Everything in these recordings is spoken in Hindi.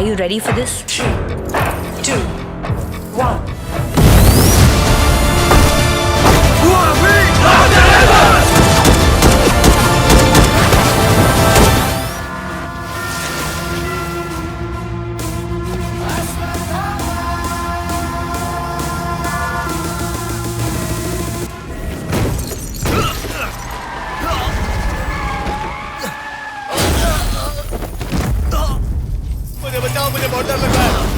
Are you ready for this? 3, 2, 1. Who are we? मुझे बचाओ, मुझे बहुत डर लग रहा है।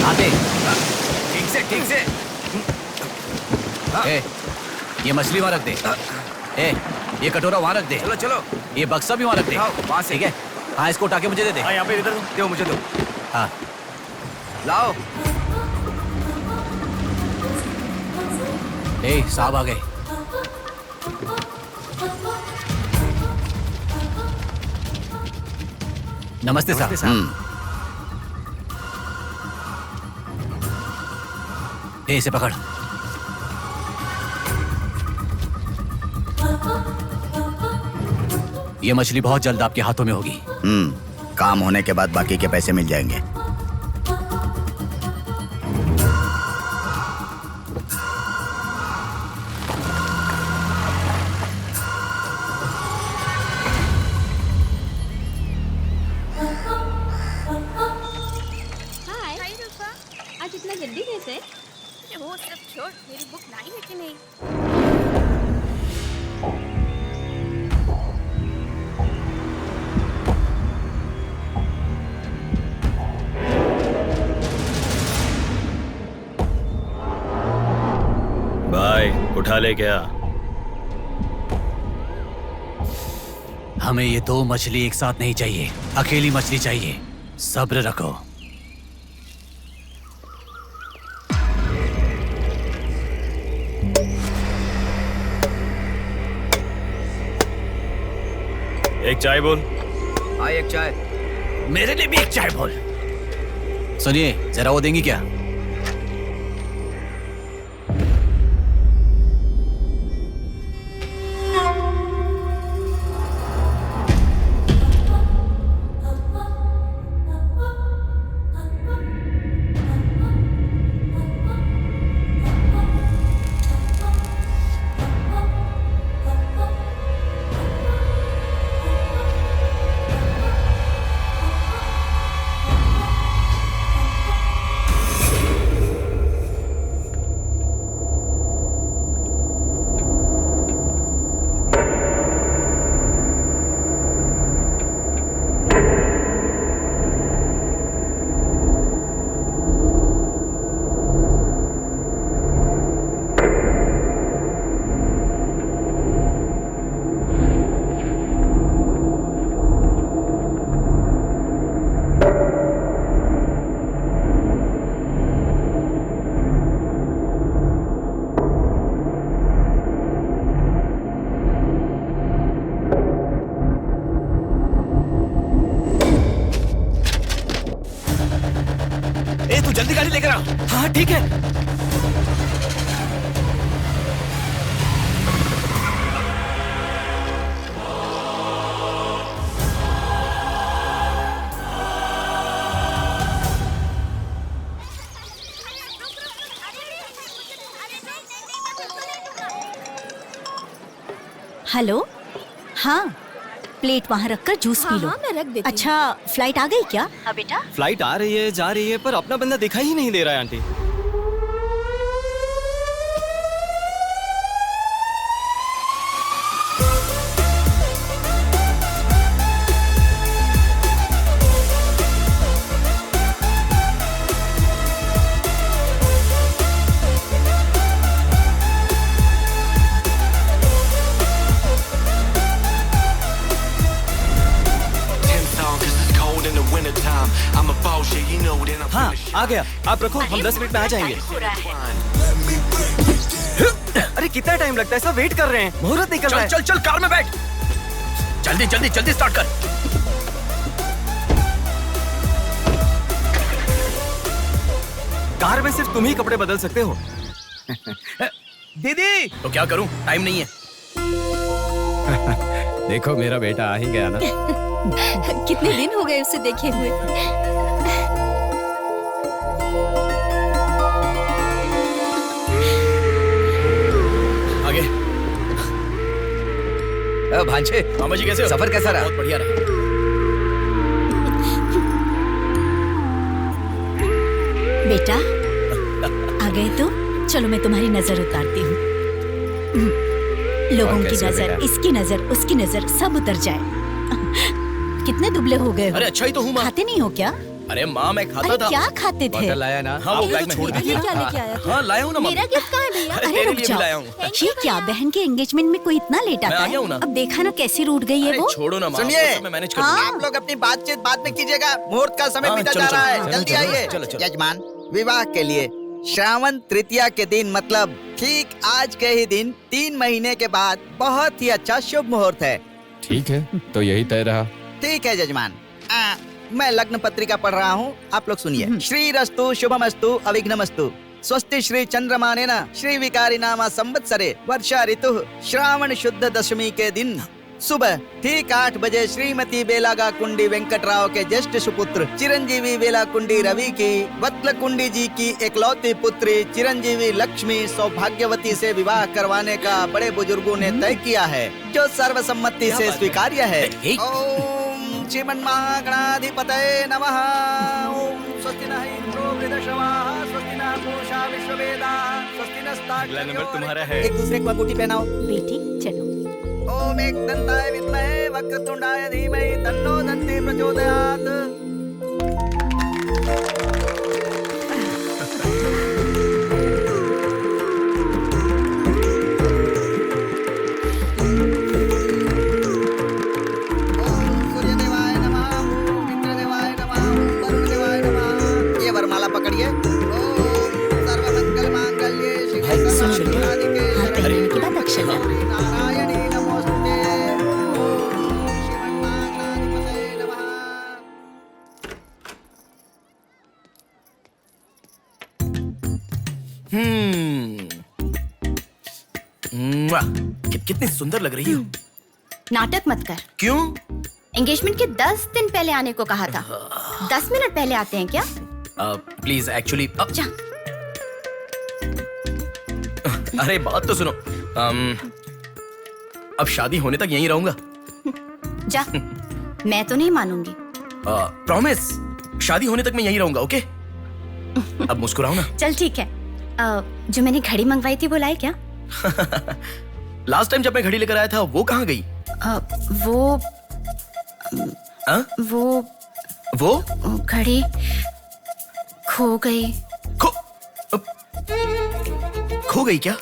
आते ठीक से ए, ये मछली वहां रख दे। ए, ये कटोरा वहां रख दे। चलो चलो, ये बक्सा भी वहां रख दे। वहां से। ठीक है। हाँ, इसको उठा के मुझे दे दे। हाँ, यहाँ पे इधर दो, मुझे दो। हाँ, लाओ। ए, साहब आ गए। नमस्ते साहब। ए, इसे पकड़। ये मछली बहुत जल्द आपके हाथों में होगी। काम होने के बाद बाकी के पैसे मिल जाएंगे। हाय रूपा, आज इतना जल्दी कैसे? वो सब छोड़, मेरी बुक लाई है कि नहीं? भाई उठा ले क्या? हमें ये दो मछली एक साथ नहीं चाहिए, अकेली मछली चाहिए। सब्र रखो। एक चाय बोल। हाँ, एक चाय। मेरे लिए भी एक चाय बोल। सुनिए, जरा वो देंगी क्या? तू जल्दी गाड़ी लेकर आ। हाँ ठीक है। हेलो, हाँ प्लेट वहाँ रखकर जूस पी लो। हाँ, मैं रख देती हूँ। अच्छा, फ्लाइट आ गई क्या? हाँ बेटा। फ्लाइट आ रही है, जा रही है, पर अपना बंदा दिखाई ही नहीं दे रहा है आंटी। हाँ, आ गया। आप रखो, हम 10 मिनट में आ जाएंगे। अरे कितना टाइम लगता है? सब वेट कर रहे हैं, मुहूर्त निकल रहा है। चल चल कार में बैठ। जल्दी जल्दी जल्दी स्टार्ट कर। कार में सिर्फ तुम ही कपड़े बदल सकते हो। दीदी तो क्या करूं, टाइम नहीं है। देखो मेरा बेटा आ ही गया ना। कितने दिन हो गए उसे देखे हुए। आगे। भांजे, मामा जी कैसे हो? सफर कैसा रहा? बहुत बढ़िया रहा। बेटा आ गए तो चलो मैं तुम्हारी नजर उतारती हूँ। लोगों की नजर, इसकी नजर, उसकी नजर, सब उतर जाए। कितने दुबले हो गए हो? अरे अच्छा ही तो हूँ माँ। खाते नहीं हो क्या? अरे माँ मैं खाता अरे था। क्या खाते थे? बॉटल लाया ना? हाँ वो बैग में छोड़ ये दीजिए। क्या लेके आया था? हाँ लाया हूँ ना मेरा गिफ्ट कहाँ है भैया? अरे अरे तेरे रुक लिए भी जाओ। लाया हूँ। ये क्या, बहन के एंगेजमेंट में कोई इतना लेट मैं आता आ गया हूँ ना। है? अब देखा ना कैसी रूठ गई है अरे वो। छोड़ो ना माँ, सुनिए। वो सब मैं मैनेज कर हाँ। दूंगा। आप लोग अपनी बातचीत बाद में कीजिएगा, मुहूर्त का समय हाँ, बीता चलो, जा रहा चलो, है। चलो, जल्दी चलो, आइए। चलो, चलो। यजमान, विवाह के लिए श्रावण तृतीया के दिन, मतलब ठीक आज के ही दिन 3 महीने के बाद बहुत ही अच्छा शुभ मुहूर्त है। ठीक है, तो यही तय रहा। ठीक है यजमान। मैं लग्न पत्रिका पढ़ रहा हूँ, आप लोग सुनिए। श्री रस्तु शुभमस्तु अविघ्नमस्तु स्वस्ति श्री चंद्रमानेन श्री विकारी नामा संवत्सरे वर्षा ऋतु श्रावण शुद्ध दशमी के दिन सुबह ठीक 8 बजे श्रीमती बेलागा कुंडी वेंकटराव के ज्येष्ठ सुपुत्र चिरंजीवी बेला कुंडी रवि की वत्ल कुंडी जी की एकलौती पुत्री चिरंजीवी लक्ष्मी सौभाग्यवती से विवाह करवाने का बड़े बुजुर्गों ने तय किया है, जो सर्वसम्मति से स्वीकार्य है। ओम श्रीमन्महागणाधिपतये नमः। ओम स्वस्ति नः इंद्रो वृद्धश्रवाः स्वस्ति नः पूषा विश्ववेदाः स्वस्ति अगला नंबर नस्ताक्ष्यो। तुम्हारा है। एक दूसरे को अंगूठी पहनाओ। बेटी चलो। ओम एकदंताय विद्महे वक्रतुंडाय धीमहि तन्नो दन्ति प्रचोदयात्। ओम सूर्यदेवाय नमः, ओम इंद्रदेवाय नमः, ओम वरुणदेवाय नमः। ये वरमाला पकड़िए। ओम सर्वमंगल मांगल्ये शिवे सर्वार्थसाधिके हाथ पहनने के बाद अक्षर डालो। नारायणी नमोस्तुते। ओम श्रीमन्महागणाधिपतये नमः। कितनी सुंदर लग रही हो। नाटक मत कर। क्यों? एंगेजमेंट के 10 दिन पहले आने को कहा था। 10 मिनट पहले आते हैं क्या? प्लीज एक्चुअली जा। अरे बात तो सुनो। अब शादी होने तक यहीं रहूंगा। जा। मैं तो नहीं मानूंगी। प्रॉमिस, शादी होने तक मैं यहीं रहूंगा। ओके? अब मुस्कुराओ ना। चल ठीक है। जो मैंने घड़ी मंगवाई थी वो लाई क्या? लास्ट टाइम जब मैं घड़ी लेकर आया था वो कहाँ गई? वो घड़ी खो गई। खो गई क्या?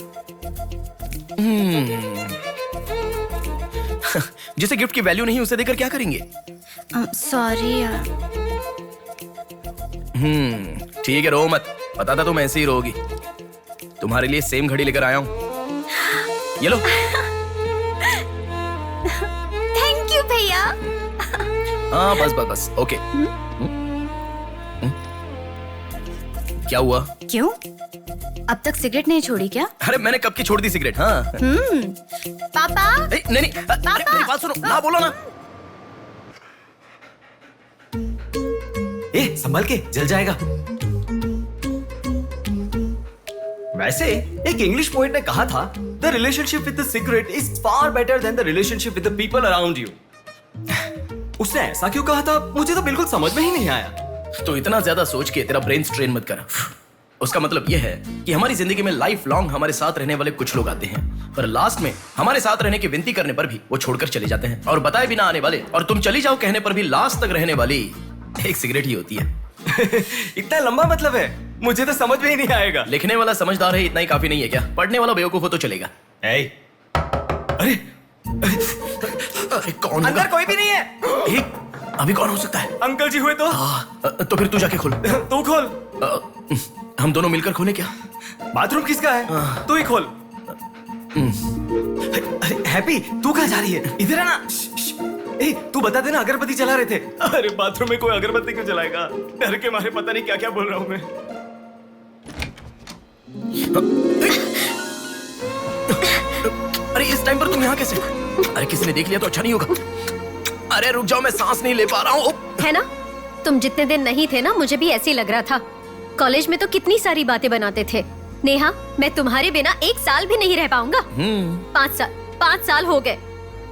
जिसे गिफ्ट की वैल्यू नहीं उसे देकर क्या करेंगे? सॉरी यार। ठीक है, रो मत। पता था तुम ऐसे ही रोगी। तुम्हारे लिए सेम घड़ी लेकर आया हूँ। ये लो। थैंक यू भैया। हाँ बस बस बस। ओके। क्या हुआ? क्यों? अब तक सिगरेट नहीं छोड़ी क्या? अरे मैंने कब की छोड़ दी सिगरेट। हाँ। पापा। नहीं नहीं, अरे मेरी बात सुनो ना, बोलो ना। संभल के, जल जाएगा। वैसे एक इंग्लिश पोएट ने कहा था, the relationship with the cigarette is far better than the relationship with the people around you. उसने ऐसा क्यों कहा था, मुझे तो बिल्कुल समझ में ही नहीं आया। तो इतना ज्यादा सोच के तेरा ब्रेन स्ट्रेन मत कर। उसका मतलब यह है कि हमारी जिंदगी में लाइफ लॉन्ग हमारे साथ रहने वाले कुछ लोग आते हैं, पर लास्ट में हमारे साथ रहने की विनती करने पर भी वो छोड़कर चले जाते हैं, और बताए बिना आने वाले और तुम चली जाओ कहने पर भी लास्ट तक रहने वाली एक सिगरेट ही होती है। इतना लंबा मतलब है, मुझे तो समझ में ही नहीं आएगा। लिखने वाला समझदार है इतना ही काफी नहीं है क्या? पढ़ने वाला बेवकूफ हो तो चलेगा। अरे अरे कौन अंदर कोई भी नहीं है। अभी कौन हो सकता है? अंकल जी हुए तो। तो फिर तू जाके खोल। तू खोल। हम दोनों मिलकर खोले क्या? बाथरूम किसका है? तू ही खोल। हैप्पी, तू कहाँ जा रही है? इधर है ना। ए, तू बता देना अगरबत्ती जला रहे थे। अरे बाथरूम में कोई अगरबत्ती क्यों जलाएगा? डर के मारे पता नहीं क्या क्या बोल रहा हूँ मैं। अरे इस टाइम पर तुम यहाँ कैसे? अरे किसी ने देख लिया तो अच्छा नहीं होगा। अरे रुक जाओ, मैं सांस नहीं ले पा रहा हूँ। है ना, तुम जितने दिन नहीं थे ना, मुझे भी ऐसे ही लग रहा था। कॉलेज में तो कितनी सारी बातें बनाते थे। नेहा, मैं तुम्हारे बिना 1 साल भी नहीं रह पाऊंगा। 5 साल हो गए,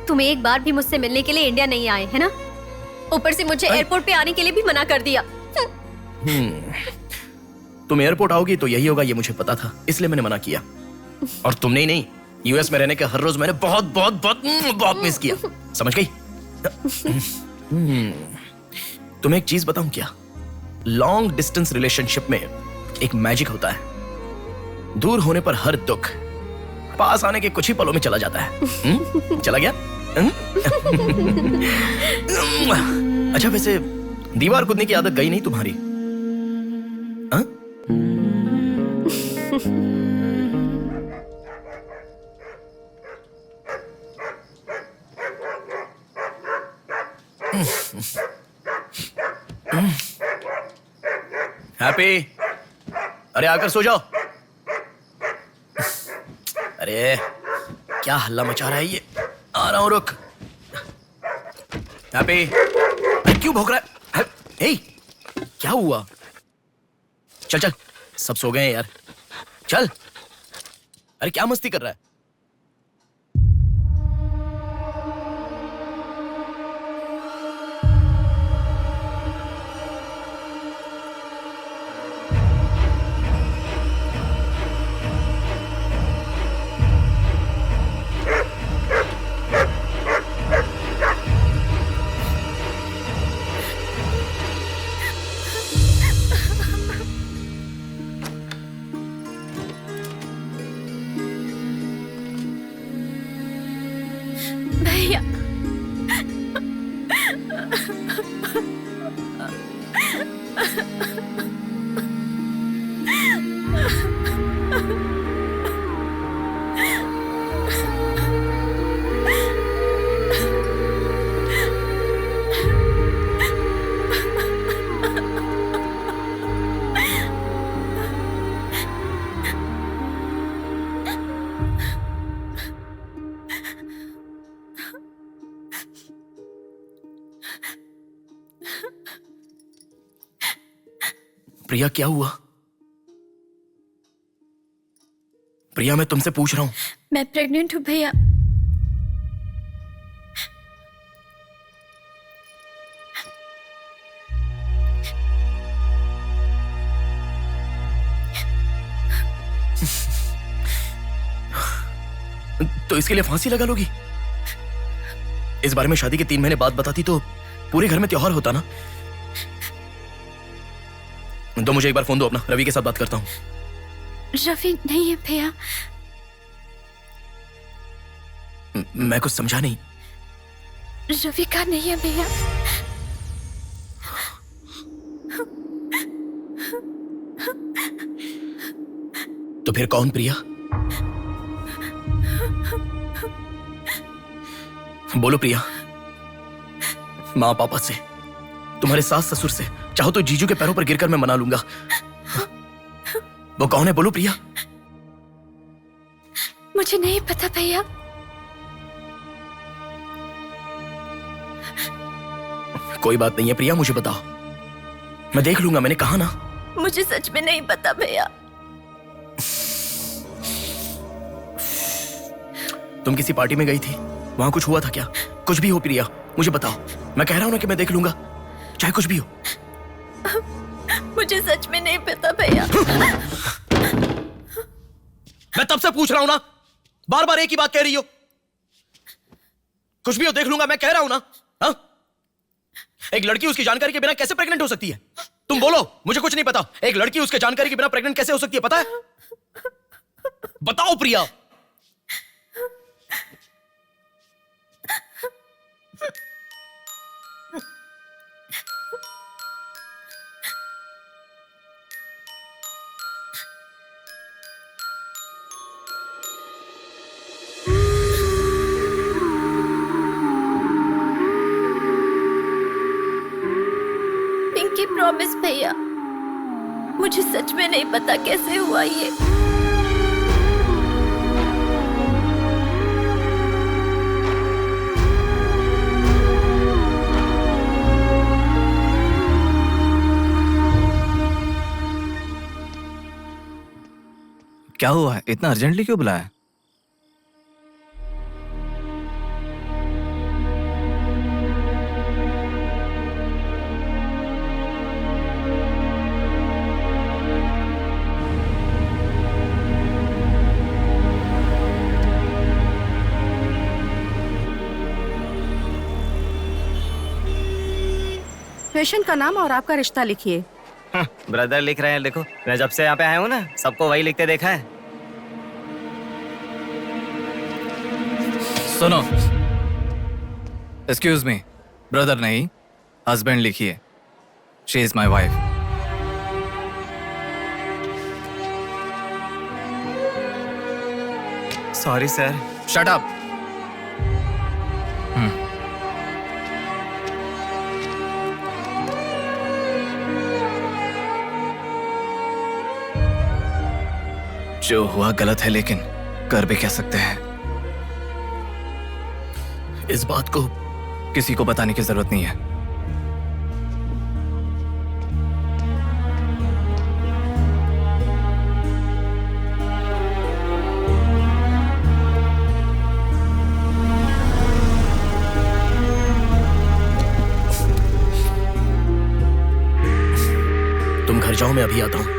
तुम एक बार भी मुझसे मिलने के लिए इंडिया नहीं आए, है ना? ऊपर से मुझे एयरपोर्ट पे आने के लिए भी मना कर दिया। तुम एयरपोर्ट आओगी तो यही होगा, ये मुझे पता था, इसलिए मैंने मना किया। और तुमने ही नहीं, यूएस में रहने के हर रोज मैंने बहुत बहुत बहुत बहुत मिस किया, समझ गई? तुम्हें एक चीज बताऊं क्या? लॉन्ग डिस्टेंस रिलेशनशिप में एक मैजिक होता है। दूर होने पर हर दुख पास आने के कुछ ही पलों में चला जाता है। चला गया? अच्छा, वैसे दीवार कूदने की आदत गई नहीं तुम्हारी? हाँ? हैप्पी, अरे आकर सो जाओ। अरे क्या हल्ला मचा रहा है ये? आ रहा हूं, रुक। हैप्पी, अरे क्यों भौंक रहा है? हे, क्या हुआ? चल चल, सब सो गए हैं यार, चल। अरे क्या मस्ती कर रहा है? भैया, प्रिया, क्या हुआ? प्रिया, मैं तुमसे पूछ रहा हूं। मैं प्रेग्नेंट हूँ भैया। तो इसके लिए फांसी लगा लोगी? इस बारे में शादी के 3 महीने बाद बताती तो पूरे घर में त्योहार होता ना। तो मुझे एक बार फोन दो अपना, रवि के साथ बात करता हूं। रवि नहीं है भैया। मैं कुछ समझा नहीं। रवि का नहीं है भैया। तो फिर कौन? प्रिया, बोलो प्रिया। माँ पापा से, तुम्हारे सास ससुर से, चाहो तो जीजू के पैरों पर गिरकर मैं मना लूंगा। वो कौन है? बोलो प्रिया। मुझे नहीं पता भैया। कोई बात नहीं है प्रिया, मुझे बताओ, मैं देख लूंगा, मैंने कहा ना। मुझे सच में नहीं पता भैया। तुम किसी पार्टी में गई थी, वहां कुछ हुआ था क्या? कुछ भी हो प्रिया, मुझे बताओ, मैं कह रहा हूं ना कि मैं देख लूंगा, चाहे कुछ भी हो। मुझे सच में नहीं पता भैया। मैं तब से पूछ रहा हूं ना, बार बार एक ही बात कह रही हो। कुछ भी हो देख लूंगा, मैं कह रहा हूं ना। हा? एक लड़की उसकी जानकारी के बिना कैसे प्रेग्नेंट हो सकती है? तुम बोलो, मुझे कुछ नहीं पता। एक लड़की उसके जानकारी के बिना प्रेग्नेंट कैसे हो सकती है, पता है? बताओ प्रिया। पिंकी प्रॉमिस भैया, मुझे सच में नहीं पता कैसे हुआ ये। क्या हुआ है? इतना अर्जेंटली क्यों बुलाया? पेशेंट का नाम और आपका रिश्ता लिखिए। ब्रदर लिख रहे हैं, लिखो। मैं जब से यहाँ पे आया हूँ ना, सबको वही लिखते देखा है। सुनो, एक्सक्यूज मी, ब्रदर नहीं, हस्बैंड लिखिए। She is my wife. Sorry sir. Shut up. जो हुआ गलत है, लेकिन कर भी कह सकते हैं। इस बात को किसी को बताने की जरूरत नहीं है। तुम घर जाओ, मैं अभी आता हूं।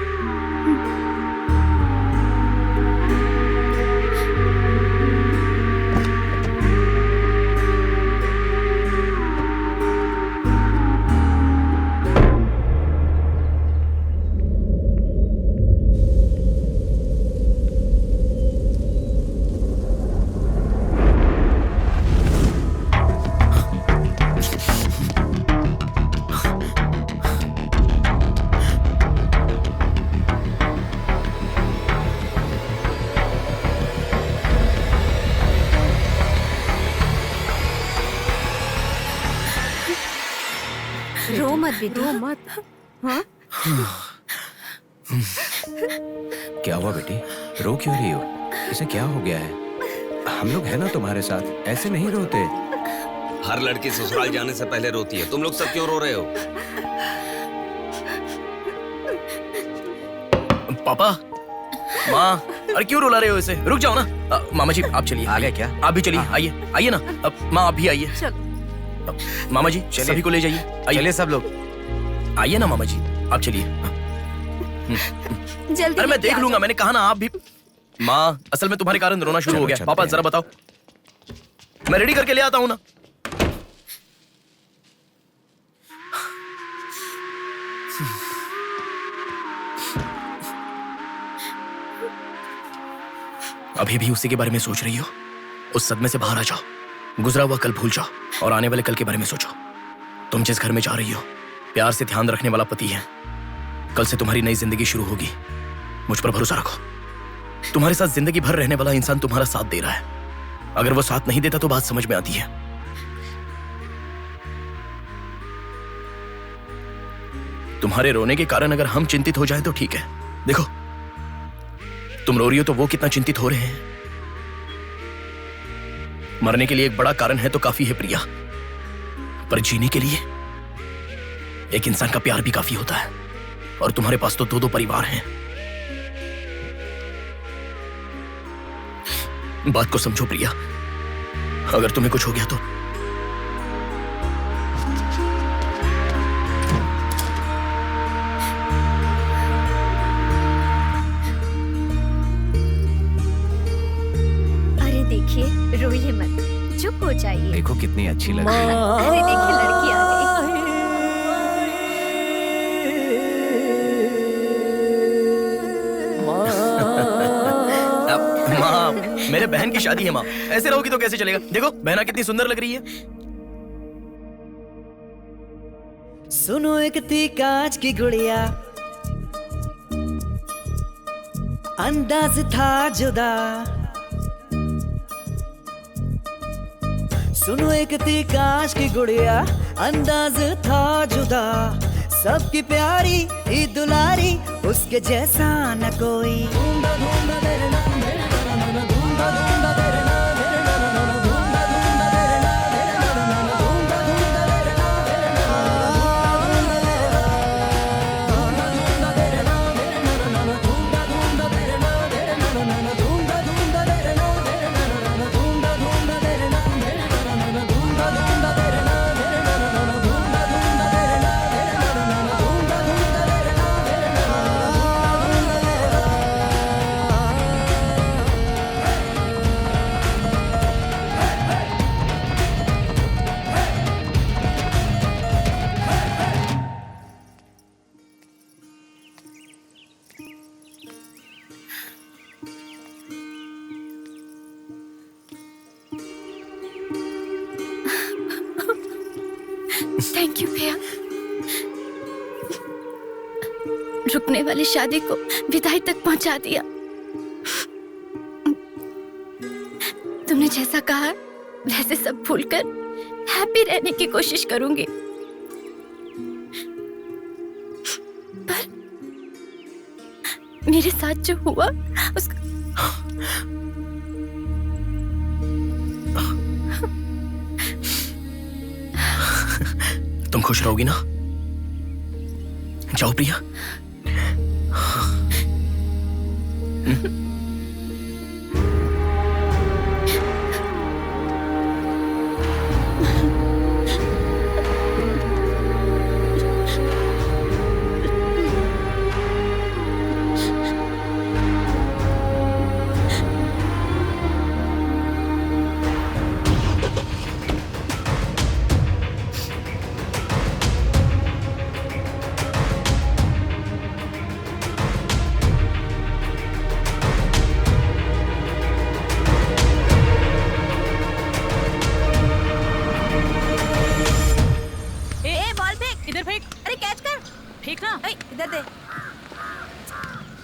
रो मत बेटा, रो मत। हाँ? क्या हुआ बेटी, रो क्यों रही हो? इसे क्या हो गया है? हम लोग हैं ना तुम्हारे साथ, ऐसे नहीं रोते। हर लड़की ससुराल जाने से पहले रोती है, तुम लोग सब क्यों रो रहे हो? पापा, माँ, अरे क्यों रुला रहे हो इसे? रुक जाओ ना। मामा जी आप चलिए। आ गए क्या? आप भी चलिए, आइए आइए ना। माँ आप भी आइए। चल। मामा जी सभी को ले जाइए। चलिए सब लोग। आइए ना मामा जी, आप चलिए। जल्दी अरे मैं लेके देख आ लूंगा, जाओ। मैंने कहा ना। आप भी। माँ, असल में तुम्हारे कारण रोना शुरू हो गया। पापा जरा बताओ, मैं रेडी करके ले आता हूँ ना। अभी भी उसी के बारे में सोच रही हो? उस सदमे से बाहर आ जाओ, गुजरा हुआ कल भूल जाओ और आने वाले कल के बारे में सोचो। तुम जिस घर में जा रही हो, प्यार से ध्यान रखने वाला पति है। कल से तुम्हारी नई जिंदगी शुरू होगी, मुझ पर भरोसा रखो। तुम्हारे साथ जिंदगी भर रहने वाला इंसान तुम्हारा साथ दे रहा है। अगर वो साथ नहीं देता तो बात समझ में आती है। तुम्हारे रोने के कारण अगर हम चिंतित हो जाए तो ठीक है। देखो, तुम रो रही हो तो वो कितना चिंतित हो रहे हैं। मरने के लिए एक बड़ा कारण है तो काफी है प्रिया, पर जीने के लिए एक इंसान का प्यार भी काफी होता है। और तुम्हारे पास तो दो परिवार हैं। बात को समझो प्रिया, अगर तुम्हें कुछ हो गया तो देखिए, रोइए मत, चुप हो जाइए। देखो कितनी अच्छी लग रही है। अरे देखिए, लड़की आ गई। माँ, मेरे बहन की शादी है माँ, ऐसे रहोगी तो कैसे चलेगा? देखो बहना कितनी सुंदर लग रही है। सुनो एक थी कांच की गुड़िया, अंदाज था जुदा। सुनो एक थी कांच की गुड़िया, अंदाज था जुदा। सबकी प्यारी ही दुलारी, उसके जैसा न कोई। थैंक यू भैया, रुकने वाली शादी को विदाई तक पहुंचा दिया। तुमने जैसा कहा वैसे सब भूलकर हैप्पी रहने की कोशिश करूंगी। पर मेरे साथ जो हुआ उसका तुम खुश रहोगी ना? जाओ प्रिया।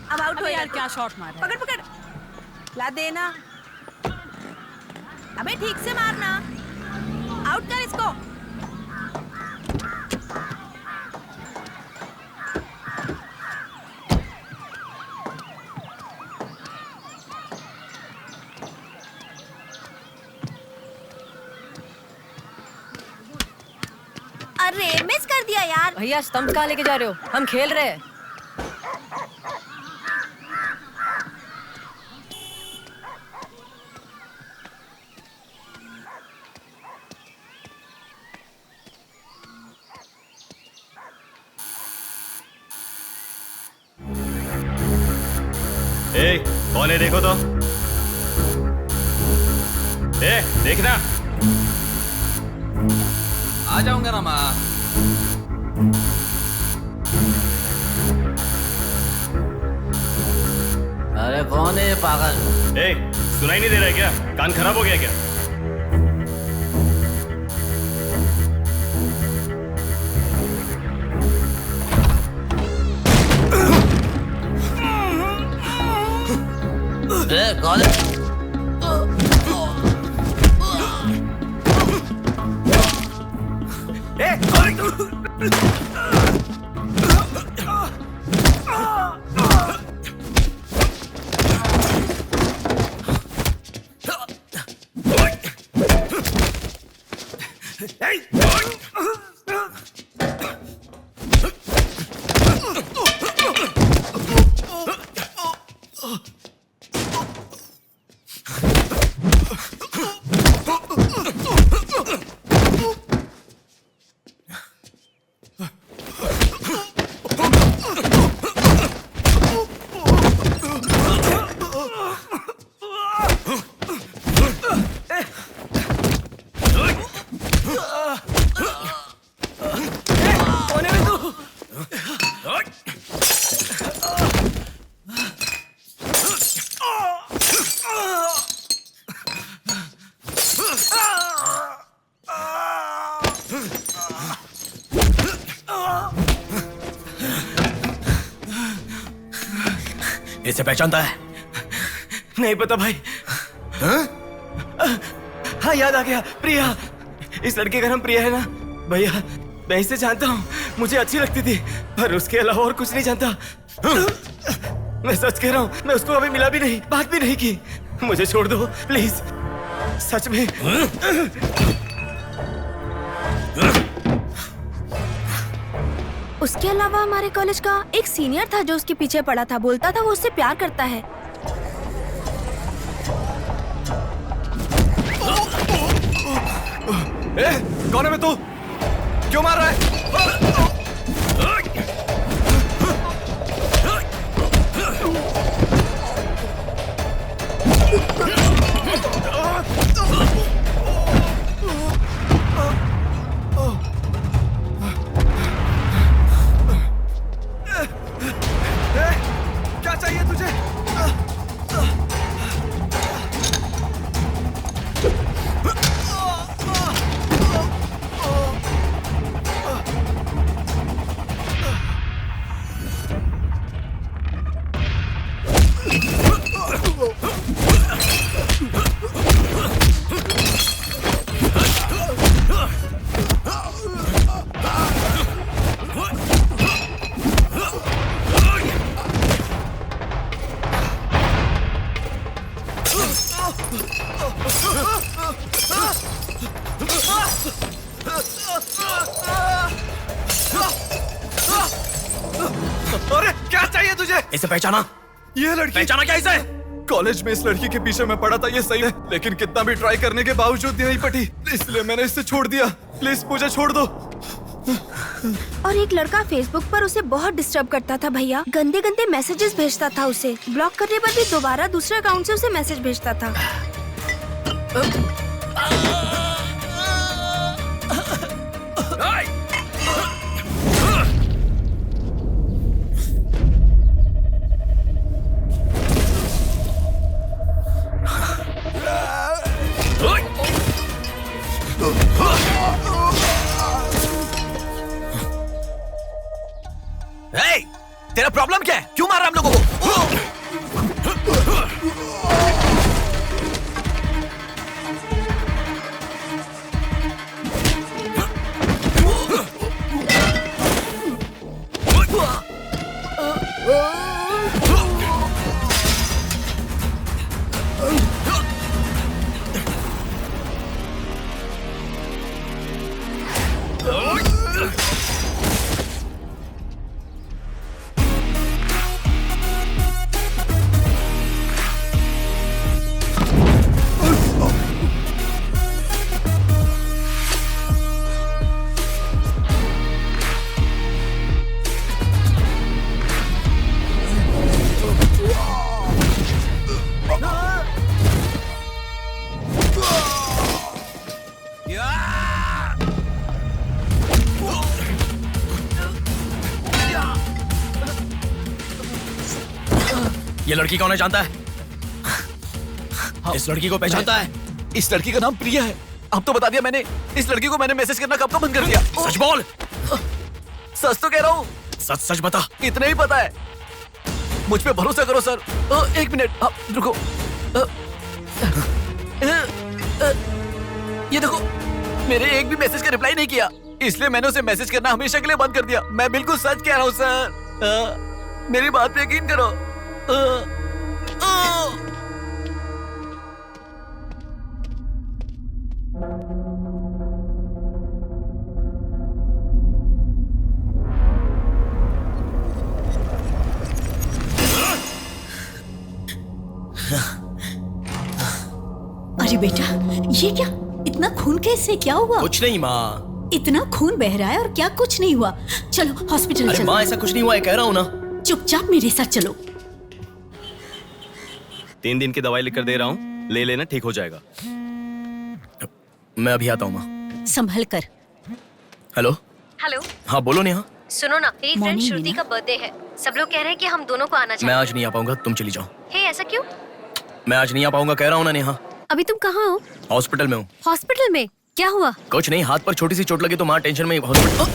अब आउट हो यार, क्या शॉट मारा है। पकड़ पकड़, ला देना। अबे ठीक से मारना, आउट कर इसको। अरे मिस कर दिया यार। भैया स्टंप कहाँ लेके जा रहे हो? हम खेल रहे हैं। ए, कौन है देखो तो। ए, देखना। आ जाऊंगा ना माँ। अरे कौन है पागल? ए, सुनाई नहीं दे रहा है क्या? कान खराब हो गया क्या? कौन है? इसे पहचानता है? नहीं पता भाई। हाँ याद आ गया, प्रिया। इस लड़के का नाम प्रिया है ना भैया? मैं इसे जानता हूँ, मुझे अच्छी लगती थी, पर उसके अलावा और कुछ नहीं जानता। मैं सच कह रहा हूँ, मैं उसको अभी मिला भी नहीं, बात भी नहीं की। मुझे छोड़ दो प्लीज, सच में। उसके अलावा हमारे कॉलेज का एक सीनियर था जो उसके पीछे पड़ा था, बोलता था वो उससे प्यार करता है। कौन है मैं? तू क्यों मार रहा है? क्या चाहिए तुझे? अरे क्या चाहिए तुझे? इसे पहचाना? ये लड़की पहचाना क्या इसे? कॉलेज में इस लड़की के पीछे मैं पड़ा था, ये सही है, लेकिन कितना भी ट्राई करने के बावजूद नहीं पटी, इसलिए मैंने इसे छोड़ दिया। प्लीज मुझे छोड़ दो। और एक लड़का फेसबुक पर उसे बहुत डिस्टर्ब करता था भैया, गंदे गंदे मैसेजेस भेजता था उसे। ब्लॉक करने पर भी दोबारा दूसरे अकाउंट से उसे मैसेज भेजता था। तेरा प्रॉब्लम क्या है? क्यों मार रहा हम लोगों को? ये लड़की कौन है जानता है? इस लड़की को पहचानता है? इस लड़की का नाम प्रिया है। अब तो बता दिया मैंने। इस लड़की को मैंने मैसेज करना कब का बंद कर दिया। सच बोल। सच तो कह रहा हूँ। सच सच बता। इतना ही पता है, मुझ पे भरोसा करो सर। एक मिनट रुको। ये देखो, मेरे एक भी मैसेज का रिप्लाई नहीं किया, इसलिए मैंने उसे मैसेज करना हमेशा के लिए बंद कर दिया। मैं बिल्कुल सच कह रहा हूँ सर, मेरी बात पे यकीन करो। अरे बेटा, ये क्या? इतना खून कैसे? क्या हुआ? कुछ नहीं माँ। इतना खून बह रहा है और क्या कुछ नहीं हुआ? चलो हॉस्पिटल अरे चलो। माँ ऐसा कुछ नहीं हुआ है, कह रहा हूँ ना। चुपचाप मेरे साथ चलो। 3 दिन की दवाई लिख कर दे रहा हूँ, ले लेना, ठीक हो जाएगा। मैं अभी आता हूँ माँ। संभल कर। हेलो। हाँ बोलो नेहा। सुनो ना, मेरी फ्रेंड श्रुति का बर्थडे है। सब लोग कह रहे हैं कि हम दोनों को आना चाहिए। मैं आज नहीं आ पाऊंगा, तुम चली जाओ। हे, ऐसा क्यों? मैं आज नहीं आ पाऊंगा, कह रहा हूँ ना नेहा। अभी तुम कहाँ हो? हॉस्पिटल में हूँ। हॉस्पिटल में? क्या हुआ? कुछ नहीं, हाथ पर छोटी सी चोट लगी तो माँ टेंशन में हॉस्पिटल।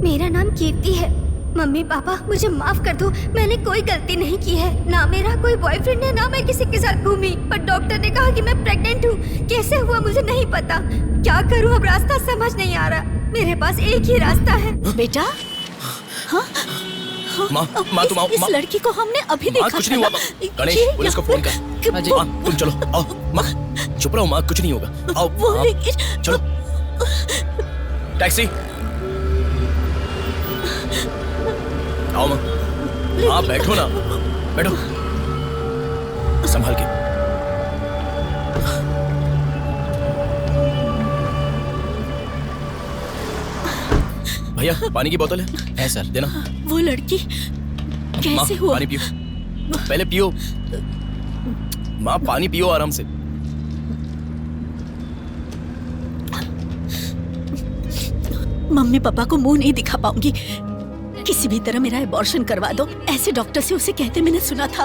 मेरा नाम कीर्ति है। मम्मी पापा मुझे माफ कर दो, मैंने कोई गलती नहीं की है। ना मेरा कोई बॉयफ्रेंड है, ना मैं किसी के साथ घूमी। पर डॉक्टर ने कहा कि मैं प्रेग्नेंट हूँ। कैसे हुआ मुझे नहीं पता। क्या करूँ अब, रास्ता समझ नहीं आ रहा। मेरे पास एक ही रास्ता है। बेटा, हाँ? माँ तुम इस लड़की को हमने अभी देखा कुछ नहीं हुआ। गणेश, पुलिस को फोन कर। माँ तुम चलो, आओ। माँ चुप रहो, माँ कुछ नहीं होगा। आओ चलो। टैक्सी आओ माँ। हाँ बैठो ना, बैठो संभाल के। भैया पानी की बोतल है सर, देना। वो लड़की कैसे हुआ? पानी पियो, पहले पियो। माँ पानी पियो आराम से। मम्मी पापा को मुंह नहीं दिखा पाऊंगी। किसी भी तरह मेरा एबॉर्शन करवा दो, ऐसे डॉक्टर से उसे कहते मैंने सुना था।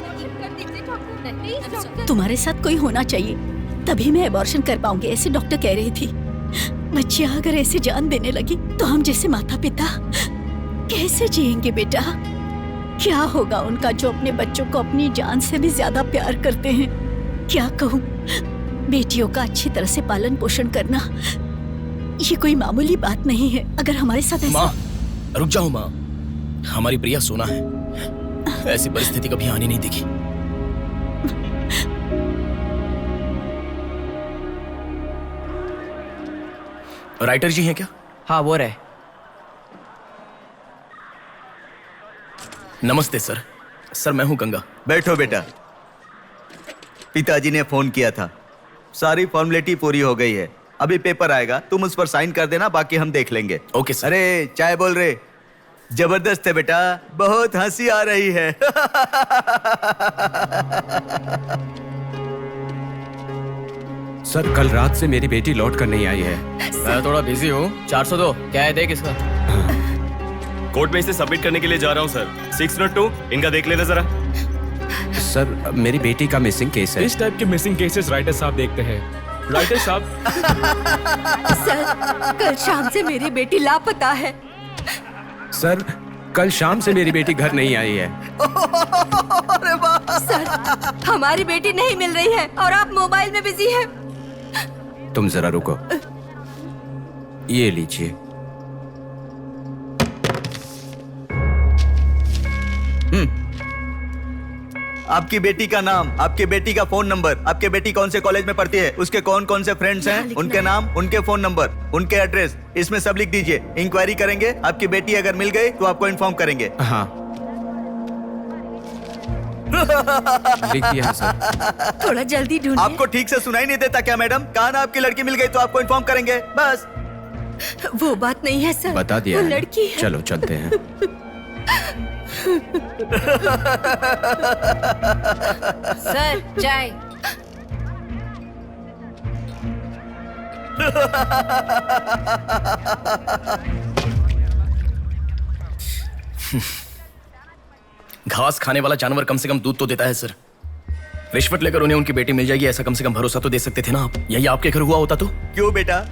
तुम्हारे साथ कोई होना चाहिए, तभी मैं एबॉर्शन कर पाऊंगी, ऐसे डॉक्टर कह रही थी। बच्चियां अगर ऐसे जान देने लगी तो हम जैसे माता पिता कैसे जिएंगे बेटा? क्या होगा उनका जो अपने बच्चों को अपनी जान से भी ज्यादा प्यार करते हैं? क्या कहूँ, बेटियों का अच्छी तरह से पालन पोषण करना ये कोई मामूली बात नहीं है। अगर हमारे साथ ऐसा... माँ रुक जाओ माँ, हमारी प्रिया सोना है, ऐसी परिस्थिति कभी आनी नहीं देखी। राइटर जी हैं क्या? हाँ वो रहे। नमस्ते सर। सर मैं हूं गंगा। बैठो बेटा। पिताजी ने फोन किया था, सारी फॉर्मेलिटी पूरी हो गई है। अभी पेपर आएगा, तुम उस पर साइन कर देना, बाकी हम देख लेंगे। Okay sir. अरे चाय बोल रहे? जबरदस्त है बेटा, बहुत हंसी आ रही है। सर कल रात से मेरी बेटी लौट कर नहीं आई है। मैं थोड़ा बिजी हूँ। 402 क्या है, देख इसका। कोर्ट में इसे सबमिट करने के लिए जा रहा हूँ सर। 602 इनका देख लेना जरा। सर मेरी बेटी का मिसिंग केस है। इस टाइप के मिसिंग केसेस राइटर साहब देखते हैं। राइटर साहब। सर कल शाम से मेरी बेटी लापता है। सर कल शाम से मेरी बेटी घर नहीं आई है। सर हमारी बेटी नहीं मिल रही है और आप मोबाइल में बिजी हैं। तुम जरा रुको, ये लीजिए। आपकी बेटी का नाम, आपकी बेटी का फोन नंबर, आपकी बेटी कौन से कॉलेज में पढ़ती है, उसके कौन कौन से फ्रेंड्स हैं, उनके नाम, उनके फोन नंबर, उनके एड्रेस, इसमें सब लिख दीजिए। इंक्वायरी करेंगे, आपकी बेटी अगर मिल गई तो आपको इन्फॉर्म करेंगे। हाँ लिख दिया है सर। थोड़ा जल्दी ढूंढिए। आपको ठीक से सुनाई नहीं देता क्या मैडम? कहा ना आपकी लड़की मिल गई तो आपको इन्फॉर्म करेंगे, बस। वो बात नहीं है सर, बता दिया वो है। लड़की है। चलो चलते हैं। सर चाय। घास खाने वाला जानवर कम से कम दूध तो देता है सर। रिश्वत लेकर उन्हें उनकी बेटी मिल जाएगी, ऐसा कम से कम भरोसा तो दे सकते थे ना आप। यही आपके घर हुआ होता तो? क्यों बेटा,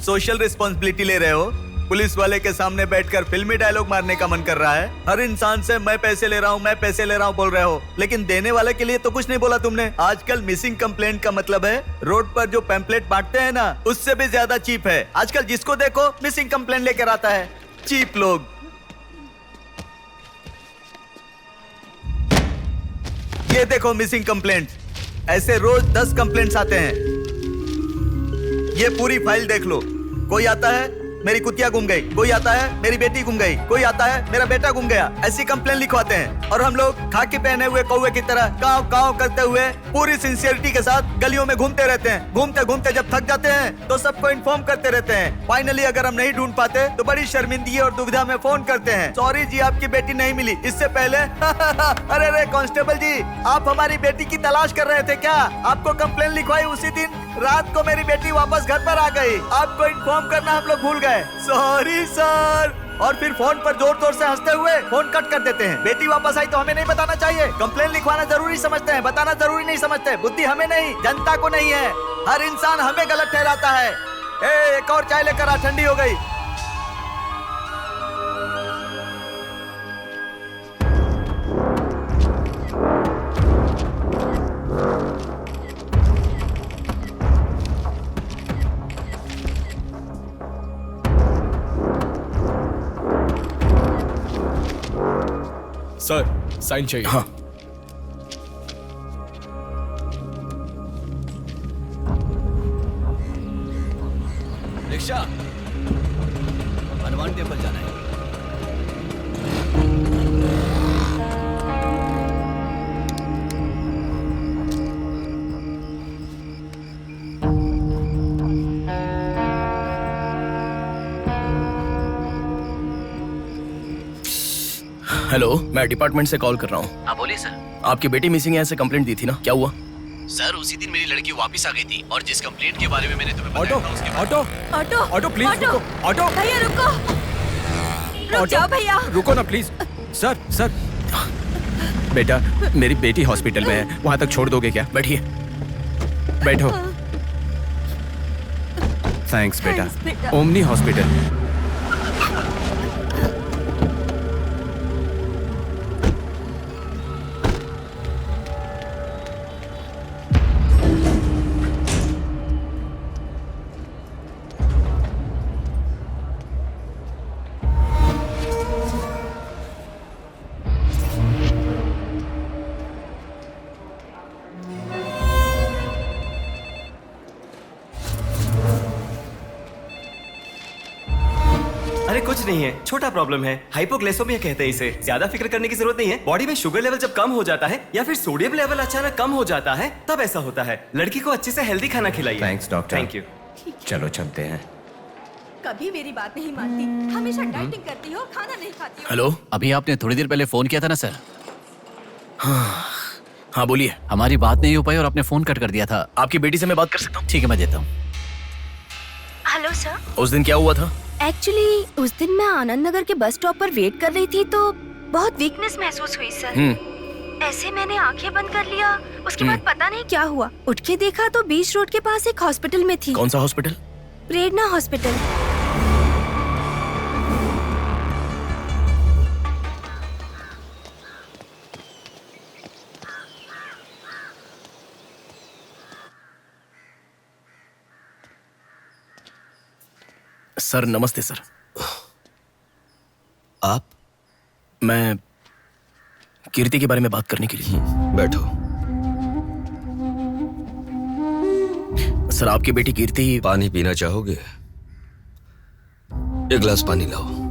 सोशल रिस्पॉन्सिबिलिटी ले रहे हो? पुलिस वाले के सामने बैठकर फिल्मी डायलॉग मारने का मन कर रहा है? हर इंसान से मैं पैसे ले रहा हूँ, मैं पैसे ले रहा हूँ बोल रहे हो, लेकिन देने वाले के लिए तो कुछ नहीं बोला तुमने। आजकल मिसिंग कंप्लेंट का मतलब है रोड पर जो पैम्पलेट बांटते हैं ना, उससे भी ज्यादा चीप है। आजकल जिसको देखो मिसिंग कंप्लेंट लेकर आता है, चीप लोग। ये देखो मिसिंग कंप्लेंट, ऐसे रोज 10 कंप्लेंट्स आते हैं। ये पूरी फाइल देख लो, कोई आता है मेरी कुतिया गुम गई, कोई आता है मेरी बेटी गुम गई, कोई आता है मेरा बेटा गुम गया, ऐसी कंप्लेन लिखवाते हैं। और हम लोग खाकी पहने हुए कौवे की तरह काव काव करते हुए पूरी सिंसियरिटी के साथ गलियों में घूमते रहते हैं। घूमते घूमते जब थक जाते हैं तो सबको इन्फॉर्म करते रहते हैं। फाइनली अगर हम नहीं ढूंढ पाते तो बड़ी शर्मिंदगी और दुविधा में फोन करते हैं, सॉरी जी आपकी बेटी नहीं मिली। इससे पहले अरे रे कांस्टेबल जी, आप हमारी बेटी की तलाश कर रहे थे क्या? आपको कंप्लेन लिखवाई उसी दिन रात को मेरी बेटी वापस घर पर आ गई, आपको इन्फॉर्म करना हम लोग भूल गए, सॉरी सर। और फिर फोन पर जोर जोर से हंसते हुए फोन कट कर देते हैं। बेटी वापस आई तो हमें नहीं बताना चाहिए, कंप्लेन लिखवाना जरूरी समझते हैं, बताना जरूरी नहीं समझते। बुद्धि हमें नहीं, जनता को नहीं है। हर इंसान हमें गलत ठहराता है। एक और चाय लेकर आ, ठंडी हो गई। सर साइन चाहिए। हाँ। रिक्शा, हनुमान टेम्पल जाना है। हेलो, मैं डिपार्टमेंट से कॉल कर रहा हूँ। हाँ बोलिए सर। आपकी बेटी मिसिंग है ऐसे कंप्लेंट दी थी ना, क्या हुआ? सर उसी दिन मेरी लड़की वापस आ गई थी और जिस कंप्लेंट के बारे में मैंने तुम्हें ऑटो बताया था उसके ऑटो ऑटो ऑटो प्लीज रुको, ऑटो भैया रुको, रुक जाओ भैया। रुको ना प्लीज। सर सर, बेटा मेरी बेटी हॉस्पिटल में है, वहां तक छोड़ दोगे क्या? बैठिए। बैठो। थैंक्स बेटा। Omni hospital. अरे कुछ नहीं है, छोटा प्रॉब्लम है, हाइपोग्लाइसेमिया कहते हैं इसे। ज्यादा फिक्र करने की जरूरत नहीं है। बॉडी में शुगर लेवल जब कम हो जाता है या फिर सोडियम लेवल अचानक कम हो जाता है तब ऐसा होता है। लड़की को अच्छे से हेल्दी खाना खिलाइए। Thanks doctor. Thank you. चलो चलते हैं। कभी मेरी बात नहीं मानती, हमेशा डाइटिंग करती हो, खाना नहीं खाती हो। हेलो, अभी आपने थोड़ी देर पहले फोन किया था ना सर? हाँ बोलिए। हमारी बात नहीं हो पाई और आपने फोन कट कर दिया था। आपकी बेटी से मैं बात कर सकता हूँ? ठीक है, मैं देता हूँ। Hello sir. उस दिन क्या हुआ था? एक्चुअली उस दिन मैं आनंद नगर के बस स्टॉप पर वेट कर रही थी तो बहुत वीकनेस महसूस हुई सर। ऐसे मैंने आंखें बंद कर लिया, उसके बाद पता नहीं क्या हुआ, उठ के देखा तो बीच रोड के पास एक हॉस्पिटल में थी। कौन सा हॉस्पिटल? प्रेरणा हॉस्पिटल। सर नमस्ते सर। आप? मैं कीर्ति के बारे में बात करने के लिए। बैठो। सर आपकी बेटी कीर्ति। पानी पीना चाहोगे? एक गिलास पानी लाओ।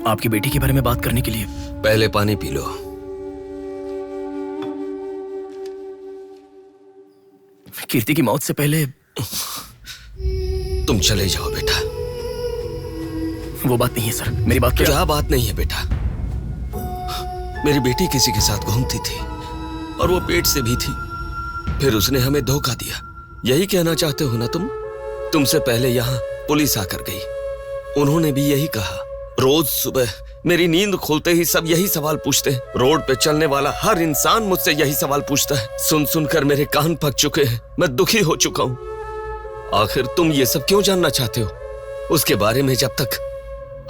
आपकी बेटी के बारे में बात करने के लिए। पहले पानी पी लो। कीर्ति की मौत से पहले। तुम चले जाओ बेटा। वो बात नहीं है सर, मेरी बात क्या बात नहीं है बेटा? मेरी बेटी किसी के साथ घूमती थी और वो पेट से भी थी, फिर उसने हमें धोखा दिया। यही कहना चाहते हो ना तुम? तुमसे पहले यहाँ पुलिस आकर गई, उन्होंने भी यही कहा। रोज सुबह मेरी नींद खुलते ही सब यही सवाल पूछते हैं। रोड पे चलने वाला हर इंसान मुझसे यही सवाल पूछता है। सुन सुनकर मेरे कान पक चुके हैं, मैं दुखी हो चुका हूं। आखिर तुम ये सब क्यों जानना चाहते हो? उसके बारे में जब तक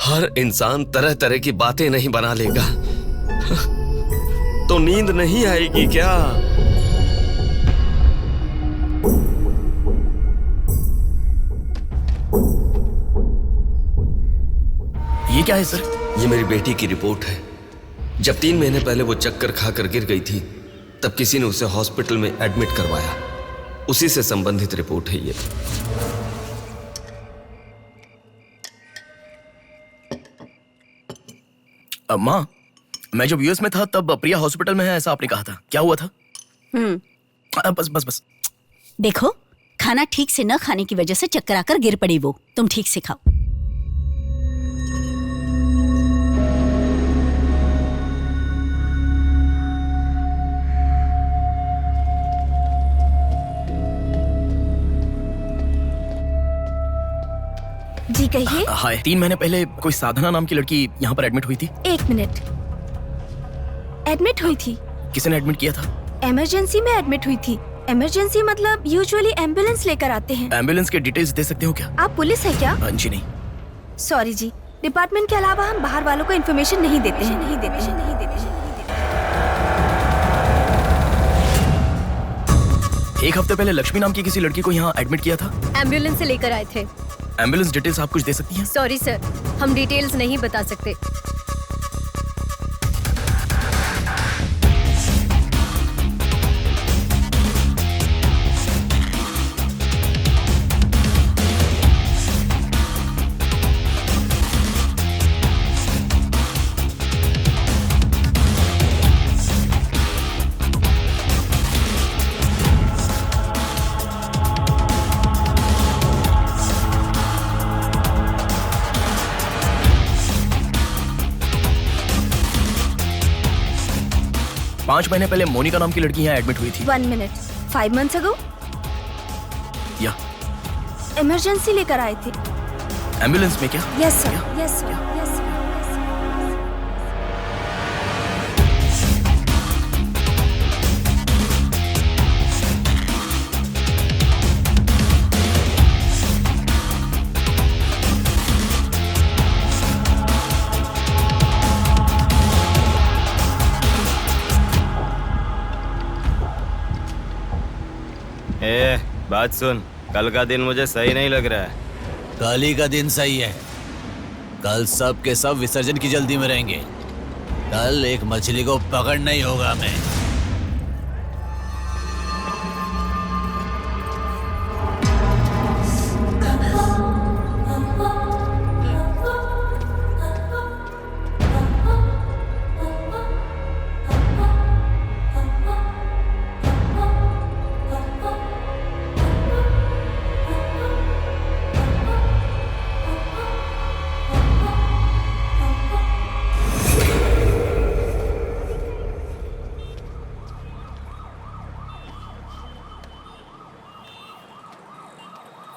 हर इंसान तरह तरह की बातें नहीं बना लेगा तो नींद नहीं आएगी क्या? क्या है सर? ये मेरी बेटी की रिपोर्ट है। जब 3 महीने पहले वो चक्कर खाकर गिर गई थी, तब किसी ने उसे हॉस्पिटल में एडमिट करवाया। उसी से संबंधित रिपोर्ट है ये। माँ, मैं जब यूएस में था तब प्रिया हॉस्पिटल में है ऐसा आपने कहा था, क्या हुआ था? बस बस बस। देखो, खाना ठीक से न खाने की वजह से चक्कर आकर गिर पड़ी वो। तुम ठीक से खाओ। जी कहिए। हाय, 3 महीने पहले कोई साधना नाम की लड़की यहाँ पर एडमिट हुई थी। 1 मिनट। एडमिट हुई थी? किसने एडमिट किया था? इमरजेंसी में एडमिट हुई थी। इमरजेंसी मतलब यूजुअली एम्बुलेंस लेकर आते हैं। एम्बुलेंस के डिटेल्स दे सकते हो क्या? आप पुलिस है क्या? जी नहीं। सॉरी जी, डिपार्टमेंट के अलावा हम बाहर वालों को इन्फॉर्मेशन नहीं देते हैं। एक हफ्ते पहले लक्ष्मी नाम की किसी लड़की को यहाँ एडमिट किया था। एम्बुलेंस से लेकर आए थे। एम्बुलेंस डिटेल्स आप कुछ दे सकती हैं? सॉरी सर, हम डिटेल्स नहीं बता सकते। पांच महीने पहले मोनिका नाम की लड़की यहाँ एडमिट हुई थी। 1 मिनट। 5 months ago? या इमरजेंसी लेकर आए थे। एम्बुलेंस में क्या? Yes sir, yes sir, yes sir. बात सुन, कल का दिन मुझे सही नहीं लग रहा है। कल ही का दिन सही है। कल सब के सब विसर्जन की जल्दी में रहेंगे। कल एक मछली को पकड़ना ही होगा हमें।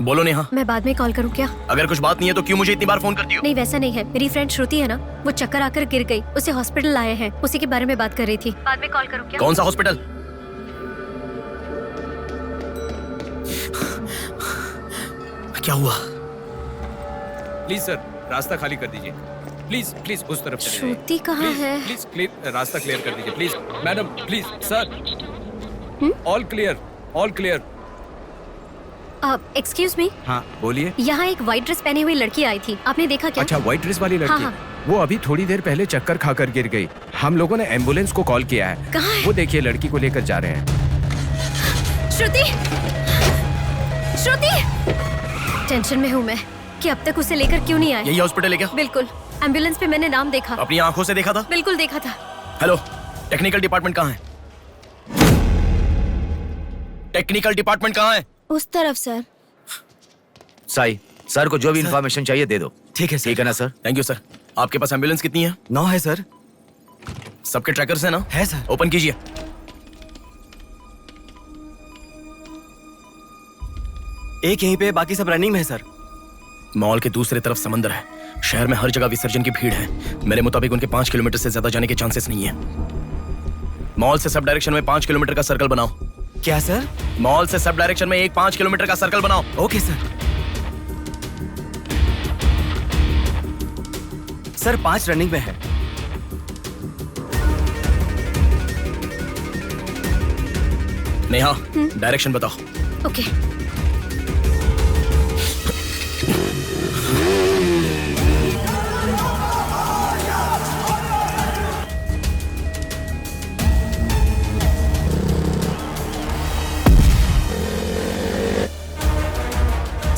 बोलो नेहा। मैं बाद में कॉल करूं क्या? अगर कुछ बात नहीं है तो क्यों मुझे इतनी बार फोन करती हो? नहीं वैसा नहीं है, मेरी फ्रेंड श्रुति है ना, वो चक्कर आकर गिर गई, उसे हॉस्पिटल लाए हैं, उसी के बारे में बात कर रही थी। बाद में कॉल करूं क्या? कौन सा हॉस्पिटल? क्या हुआ? प्लीज सर, रास्ता खाली कर दीजिए। प्लीज प्लीज उस तरफ चले जाइए। श्रुति कहाँ है? प्लीज क्लियर, रास्ता क्लियर कर दीजिए please. Madam please sir, all clear, all clear. Excuse me. हाँ बोलिए। यहाँ एक व्हाइट ड्रेस पहनी हुई लड़की आई थी, आपने देखा क्या? अच्छा, व्हाइट ड्रेस वाली लड़की? हाँ। वो अभी थोड़ी देर पहले चक्कर खाकर गिर गई। हम लोगों ने एम्बुलेंस को कॉल किया है। कहाँ है? वो देखिए लड़की को लेकर जा रहे हैं। श्रुति, श्रुति! टेंशन में हूँ मैं कि अब तक उसे लेकर क्यों नहीं आए। यही हॉस्पिटल है क्या? बिल्कुल, एम्बुलेंस पे मैंने नाम देखा। अपनी आंखों से देखा था? बिल्कुल देखा था। हेलो, टेक्निकल डिपार्टमेंट कहाँ है? टेक्निकल डिपार्टमेंट कहाँ है? उस तरफ सर। साई, सर को जो भी इंफॉर्मेशन चाहिए दे दो। ठीक है सर। ठीक है ना सर? Thank you sir. आपके पास एम्बुलेंस कितनी है? 9 है सर। सबके ट्रैकर्स है ना? है सर। ओपन कीजिए। एक यहीं पे, बाकी सब रनिंग में है सर। मॉल के दूसरे तरफ समंदर है। शहर में हर जगह विसर्जन की भीड़ है। मेरे मुताबिक उनके 5 किलोमीटर से ज्यादा जाने के चांसेस नहीं है। मॉल से सब डायरेक्शन में 5 किलोमीटर का सर्कल बनाओ। क्या सर? मॉल से सब डायरेक्शन में एक 5 किलोमीटर का सर्कल बनाओ। Okay sir. सर 5 रनिंग में है। नेहा, डायरेक्शन बताओ। ओके।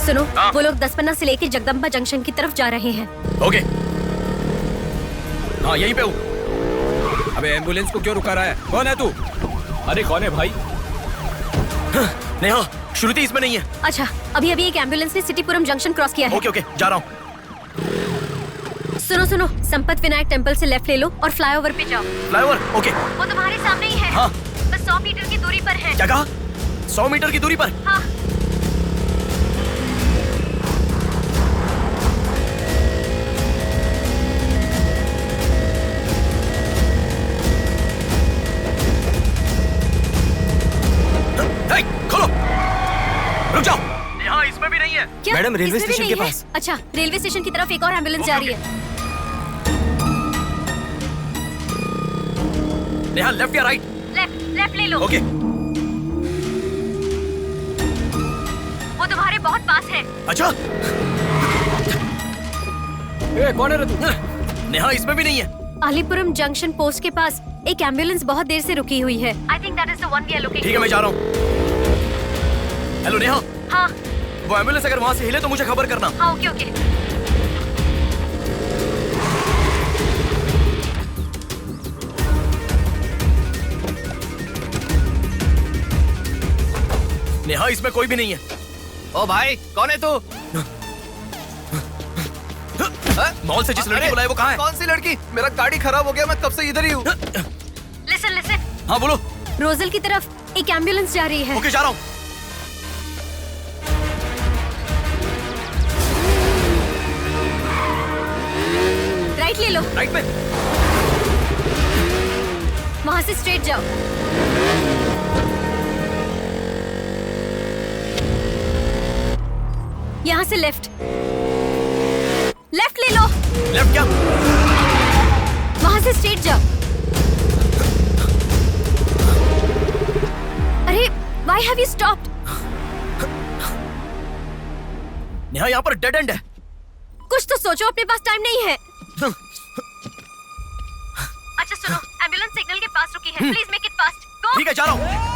सुनो, वो लोग 10 से लेके जगदम्बा जंक्शन की तरफ जा रहे हैं। ओके, हाँ यहीं पे हूँ। अबे एम्बुलेंस को क्यों रुका रहा है? कौन है तू? अरे कौन है भाई? नेहा, श्रुति इसमें नहीं है। अच्छा, अभी एक एम्बुलेंस ने सिटीपुरम जंक्शन क्रॉस किया है। ओके, जा रहा हूँ। सुनो, संपत विनायक टेम्पल से लेफ्ट ले लो और फ्लाईओवर पे जाओ। फ्लाईओवर? ओके। वो तुम्हारे सामने ही है। हाँ। बस 100 मीटर की दूरी पर है। क्या कहा? 100 मीटर की दूरी पर? हाँ। खोलो, रुक जाओ। यहाँ इसमें भी नहीं है। क्या? मैडम, रेलवे इसमें भी स्टेशन नहीं के है? पास। अच्छा, रेलवे स्टेशन की तरफ एक और एम्बुलेंस जा रही है। नेहा, लेफ्ट या राइट? लेफ्ट ले लो। ओके। वो तुम्हारे बहुत पास है। अच्छा। कौन है रे तू? नेहा, इसमें भी नहीं है। अलीपुरम जंक्शन पोस्ट के पास एक एम्बुलेंस बहुत देर से रुकी हुई है। I think that is the one we are looking for. ठीक है, मैं जा रहा हूँ। हेलो नेहा। हाँ। वो एम्बुलेंस अगर वहाँ से हिले तो मुझे खबर करना। हाँ, ओके। नेहा, इसमें कोई भी नहीं है। ओ भाई, कौन है तू? मॉल से जिस लड़की को लाए वो कहाँ है? कौन सी लड़की? मेरा गाड़ी खराब हो गया, मैं कब से इधर ही हूँ। लिसन। हाँ बोलो। रोजल की तरफ एक एम्बुलेंस जा रही है। ओके, जा रहा हूँ। राइट ले लो। राइट में? वहाँ से स्ट्रेट जाओ। यहाँ से लेफ्ट ले लो। लेफ्ट क्या? वहाँ से स्ट्रेट जाओ। अरे, why have you stopped? Neha, यहाँ पर डेड एंड है। कुछ तो सोचो, अपने पास टाइम नहीं है। अच्छा सुनो, एम्बुलेंस सिग्नल के पास रुकी है। Please make it fast. Go. ठीक है, जा रहा हूँ।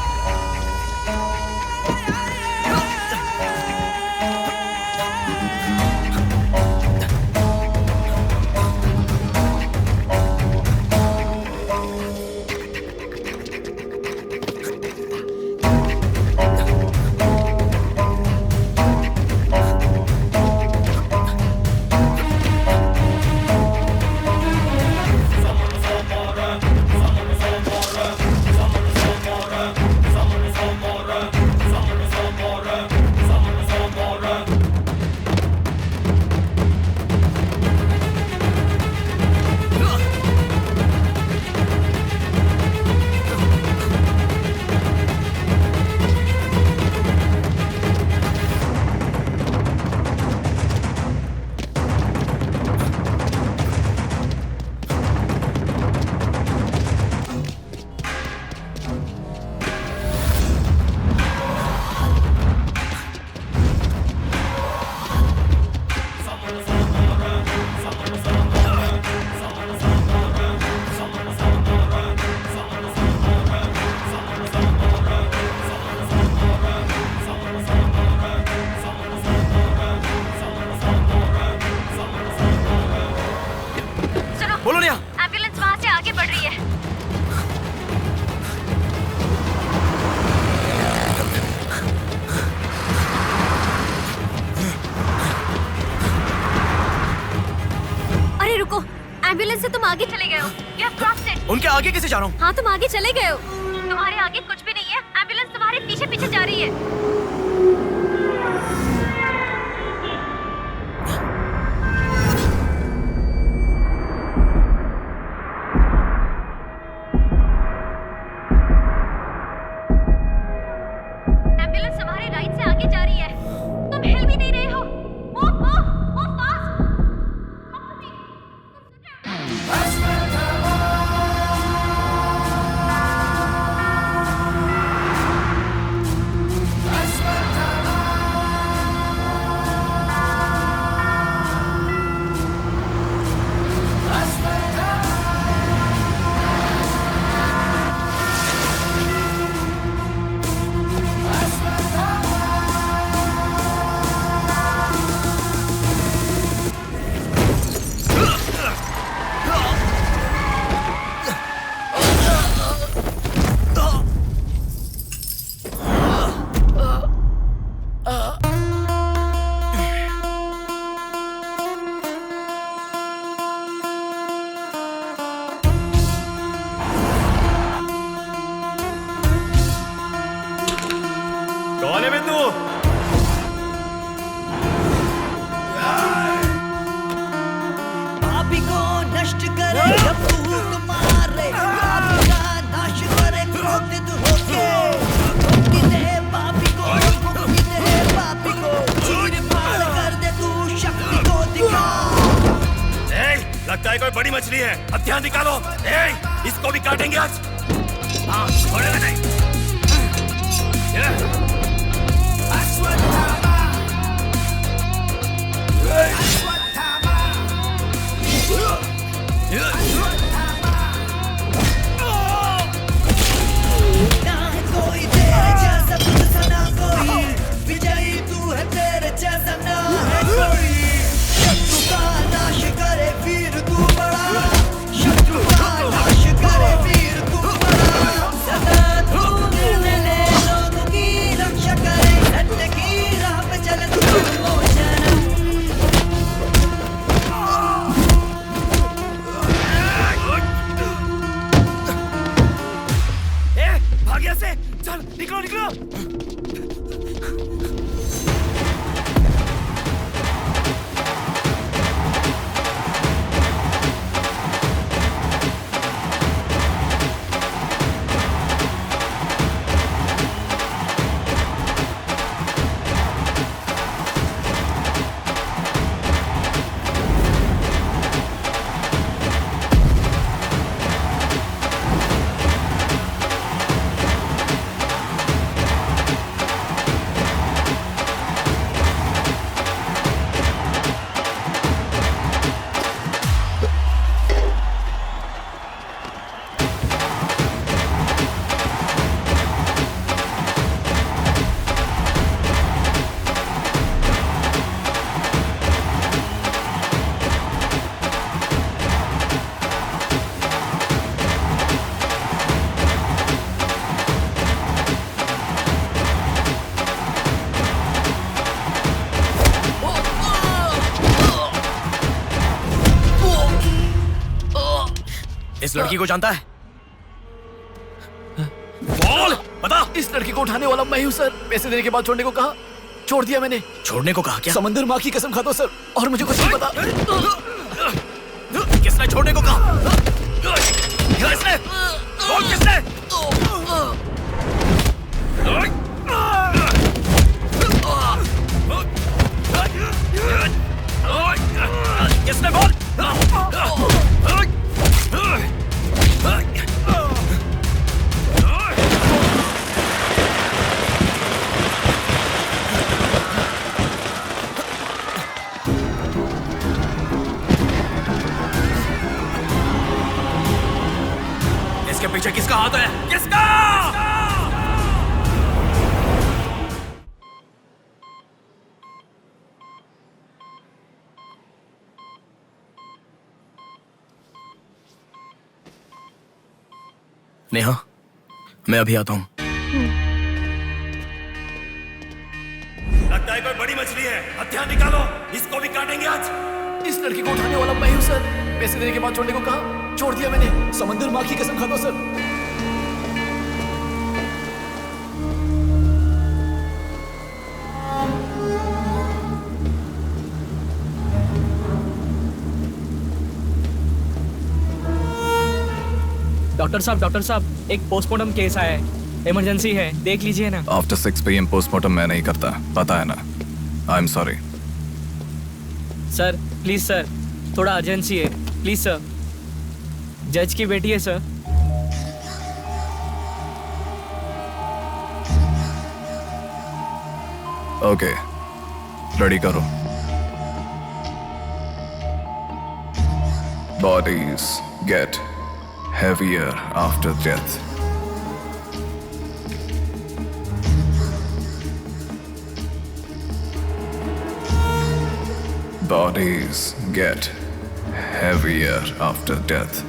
बोलो नेहा। एम्बुलेंस वहाँ से आगे बढ़ रही है। अरे रुको, एम्बुलेंस से तुम आगे चले गए हो। You have crossed it. उनके आगे कैसे जा रहा हूँ? हाँ, तुम आगे चले गए हो। तुम्हारे आगे कुछ भी नहीं है। एम्बुलेंस तुम्हारे पीछे जा रही है। एम्बुलेंस तुम्हारे राइट से आगे जा रही है। तुम हिल भी नहीं रहे हो। Move fast. कौन है बे तू? पापी को नष्ट करे जब फूक मारे, पापी का नाश करे क्रोधित होके। मुक्ति दे पापी को, मुक्ति दे पापी को, चीर फाड़ कर दे तू शक्ति को दिखा। लगता है कोई बड़ी मछली है, हथियार निकालो। इसको भी काटेंगे आज। हाँ, छोड़ेगा नहीं। ना है कोई तेरे जैसा, तुझसा ना कोई, विजयी तू है, तेरे जैसा ना है कोई। शत्रु का नाश करे वीर तू बड़ा, शत्रु का नाश करे वीर तू बड़ा। सदा तू निर्णय ले, लोगों की रक्षा करे, सत्य की राह पे चले तू निर्मोचनम। भाग यहाँ से, चल निकलो निकलो। इस लड़की को जानता है? बोल, बता। इस लड़की को उठाने वाला मैं हूँ सर। पैसे देने के बाद छोड़ने को कहा, छोड़ दिया मैंने। छोड़ने को कहा क्या? समंदर माँ की कसम खाता हूँ सर, और मुझे कुछ नहीं पता। किसने छोड़ने को कहा? किसने? बोल किसने? किसने बोल? इसके पीछे किसका हाथ है? किसका? नेहा, मैं अभी आता हूं। लगता है कोई बड़ी मछली है, हथियार निकालो। इसको भी काटेंगे आज। इस लड़की को उठाने वाला मैं हूँ सर। पैसे देने के बाद छोड़ने को कहा, छोड़ दिया मैंने। समंदर माँ की कसम खाता हूँ सर। डॉक्टर साहब, एक पोस्टमार्टम केस आया है, इमरजेंसी है, देख लीजिए ना। आफ्टर 6 PM पोस्टमार्टम मैं नहीं करता, पता है ना। I am sorry sir, please sir, थोड़ा अर्जेंसी है, प्लीज सर। जज की बेटी है सर। ओके, रेडी करो। Bodies get heavier after death. Bodies get heavier after death.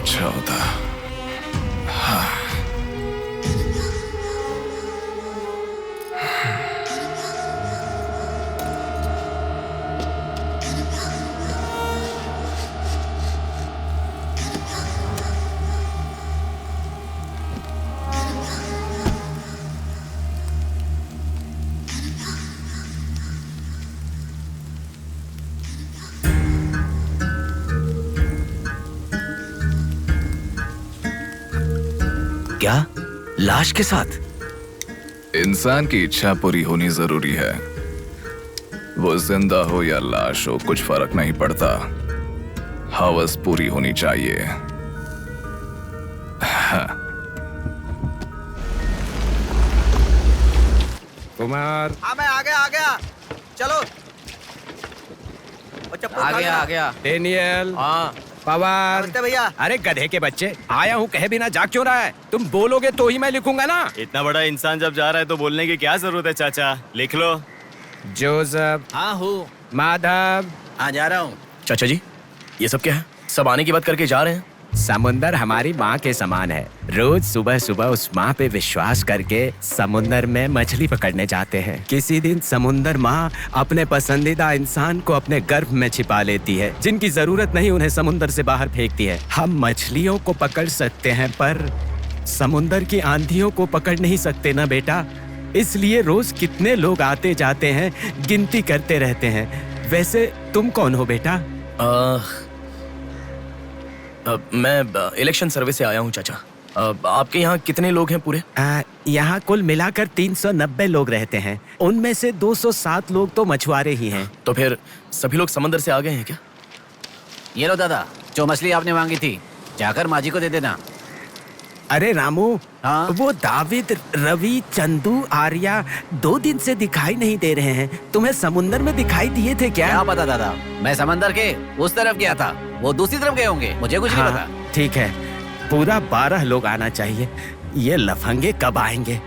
अच्छा होता। हाँ। क्या? लाश के साथ? इंसान की इच्छा पूरी होनी जरूरी है। वो जिंदा हो या लाश हो, कुछ फर्क नहीं पड़ता। हवस पूरी होनी चाहिए। हाँ। कुमार, हाँ मैं आ गया। चलो। आ गया। डेनियल, हाँ पवार। नमस्ते भैया। अरे गधे के बच्चे, आया हूँ कहे बिना जाग क्यों रहा है? तुम बोलोगे तो ही मैं लिखूंगा ना। इतना बड़ा इंसान जब जा रहा है तो बोलने की क्या जरूरत है चाचा? लिख लो। जोसेफ। हाँ हूँ। माधव। हाँ जा रहा हूँ। चाचा जी, ये सब क्या है? सब आने की बात करके जा रहे हैं। समुंदर हमारी माँ के समान है। रोज सुबह सुबह उस माँ पे विश्वास करके समुंदर में मछली पकड़ने जाते हैं। किसी दिन समुंदर माँ अपने पसंदीदा इंसान को अपने गर्भ में छिपा लेती है। जिनकी जरूरत नहीं उन्हें समुंदर से बाहर फेंकती है। हम मछलियों को पकड़ सकते हैं पर समुंदर की आंधियों को पकड़ नहीं सकते ना बेटा। इसलिए रोज कितने लोग आते जाते हैं, गिनती करते रहते हैं। वैसे तुम कौन हो बेटा? मैं इलेक्शन सर्वे से आया हूँ चाचा। आपके यहाँ कितने लोग हैं पूरे? यहाँ कुल मिलाकर 390 लोग रहते हैं। उनमें से 207 लोग तो मछुआरे ही हैं। तो फिर सभी लोग समंदर से आ गए हैं क्या? ये लो दादा, जो मछली आपने मांगी थी, जाकर माँ जी को दे देना। अरे रामू, हाँ? वो दाविद, रवि, चंदू, आर्या 2 दिन से दिखाई नहीं दे रहे हैं। तुम्हें समुंदर में दिखाई दिए थे क्या? पता दादा, मैं समंदर के उस तरफ गया था, वो दूसरी तरफ गए होंगे, मुझे कुछ नहीं पता। ठीक है, पूरा 12 लोग आना चाहिए। ये लफंगे कब आएंगे?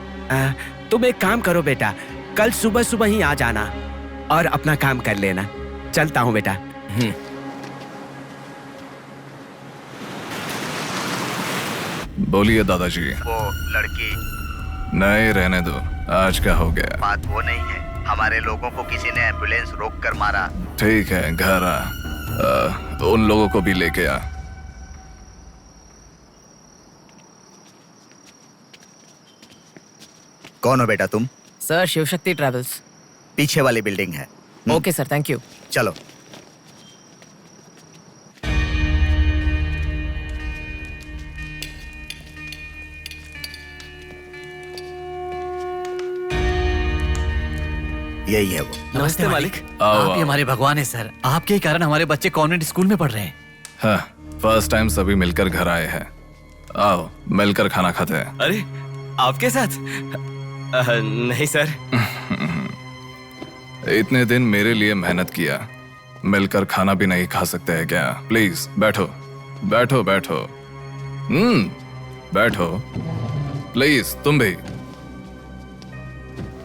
तुम एक काम करो बेटा, कल सुबह सुबह ही आ जाना और अपना काम कर लेना। चलता हूँ बेटा। बोलिए दादाजी। वो लड़की। नहीं, रहने दो। आज क्या हो गया? बात वो नहीं है, हमारे लोगों को किसी ने एम्बुलेंस रोक कर मारा। ठीक है, घर आ। उन लोगों को भी लेके आ। कौन हो बेटा तुम? Sir, Shivshakti travels. पीछे वाली बिल्डिंग है। Okay sir, thank you. चलो। यही है वो। नमस्ते मालिक। आओ, आप आओ। ही हमारे भगवान है सर। आपके कारण हमारे बच्चे कॉन्वेंट स्कूल में पढ़ रहे हैं। हाँ, फर्स्ट टाइम सभी मिलकर घर आए हैं। आओ, मिलकर खाना खाते हैं। अरे आपके साथ? नहीं सर। इतने दिन मेरे लिए मेहनत किया, मिलकर खाना भी नहीं खा सकते हैं क्या? प्लीज बैठो बैठो बैठो। बैठो प्लीज। तुम भी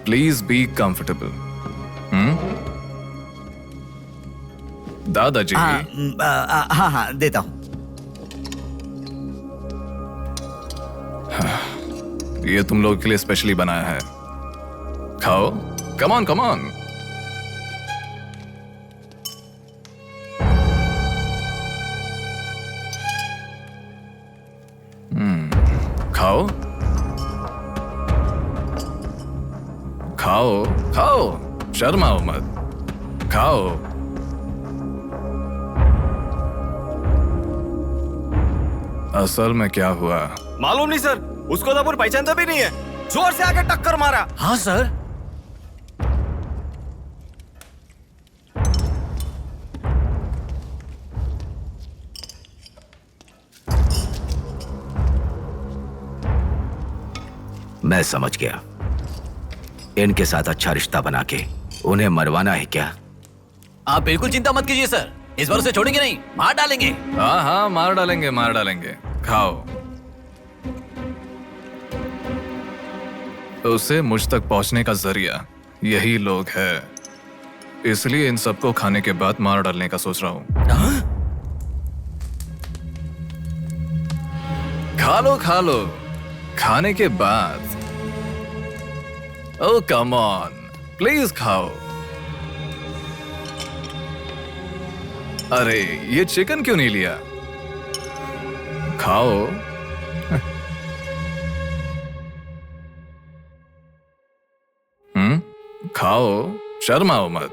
प्लीज बी कंफर्टेबल। दादाजी। हाँ देता हूँ। ये तुम लोगों के लिए स्पेशली बनाया है, खाओ। Come on come on. खाओ खाओ खाओ, शर्माओ मत, खाओ। असल में क्या हुआ मालूम नहीं सर, उसको तो अपन पहचानता भी नहीं है। जोर से आके टक्कर मारा। हाँ सर। मैं समझ गया, इनके साथ अच्छा रिश्ता बना के उन्हें मरवाना है क्या? आप बिल्कुल चिंता मत कीजिए सर, इस बार उसे छोड़ेंगे नहीं, मार डालेंगे। हाँ हाँ, मार डालेंगे मार डालेंगे। खाओ। उसे मुझ तक पहुंचने का जरिया यही लोग है, इसलिए इन सबको खाने के बाद मार डालने का सोच रहा हूं। खा लो खाने के बाद। ओह कम ऑन, प्लीज खाओ। अरे ये चिकन क्यों नहीं लिया? खाओ। खाओ, शर्माओ मत।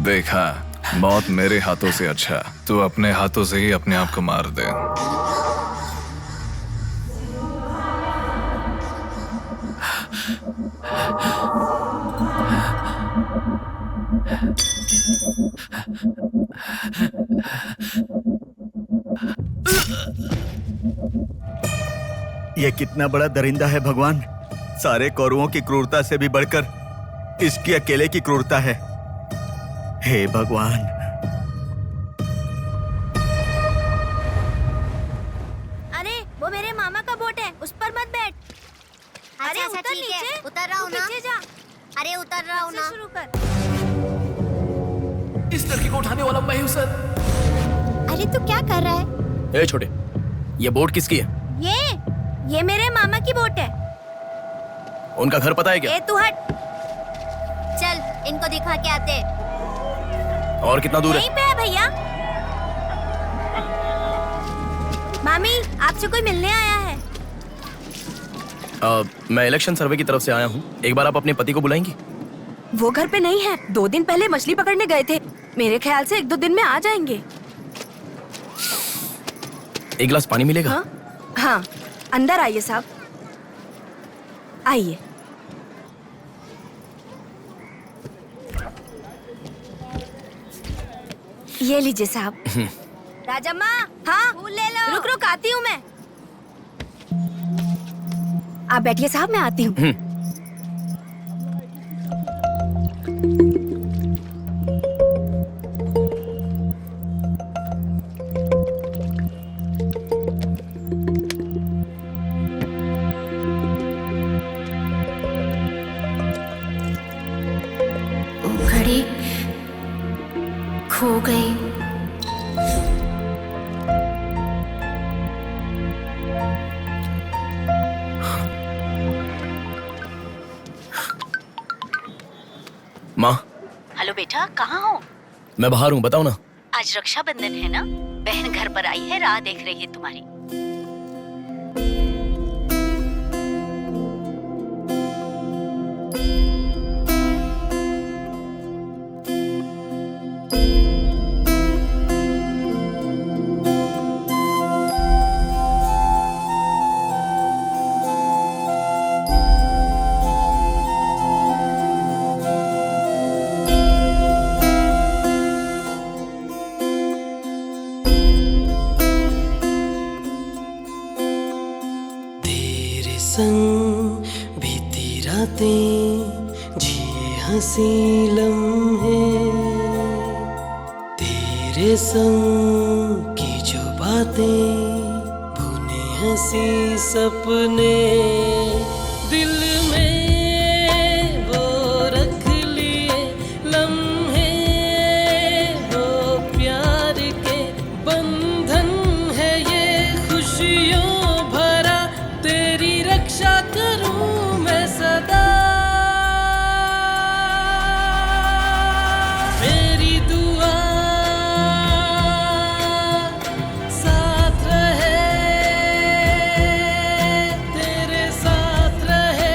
देखा, मौत मेरे हाथों से अच्छा तू अपने हाथों से ही अपने आप को मार दे। ये कितना बड़ा दरिंदा है भगवान। सारे कौरवों की क्रूरता से भी बढ़कर इसकी अकेले की क्रूरता है। हे भगवान। अरे वो मेरे मामा का बोट है, उस पर मत बैठ। अरे अच्छा, उतर ठीक है, नीचे, उतर रहा हूँ ना। पीछे जा। अरे उतर रहा हूँ ना। शुरू कर। इस लड़की को उठाने वाला मैं हूँ सर। अरे तू क्या कर रहा है? ए छोटे, ये बोट किसकी है? ये मेरे मामा की बोट है। उनका घर पता है क्या? ए तू हट। चल इनको दिखा के आते। और कितना दूर है? यहीं पे है भैया। मामी आपसे कोई मिलने आया है। मैं इलेक्शन सर्वे की तरफ से आया हूँ। एक बार आप अपने पति को बुलाएंगी? वो घर पे नहीं है, 2 दिन पहले मछली पकड़ने गए थे। मेरे ख्याल से 1-2 दिन में आ जाएंगे। एक गिलास पानी मिलेगा? हाँ, अंदर आइए साहब, आइए। ये लीजिए साहब। राजम्मा, हाँ फूल ले लो। रुक रुक आती हूँ मैं। आप बैठिए साहब, मैं आती हूँ। घड़ी खो गई। माँ, हेलो बेटा, कहाँ हो? मैं बाहर हूँ, बताओ ना। आज रक्षाबंधन है ना, बहन घर पर आई है, राह देख रही है तुम्हारी। हंसी लम्हे तेरे संग की जो बातें बुने हंसी सपने दिल में वो रख लिए लम्हे वो प्यार के बंधन है ये खुशियों भरा तेरी रक्षा करूं मैं सदा मेरी दुआ साथ रहे तेरे साथ रहे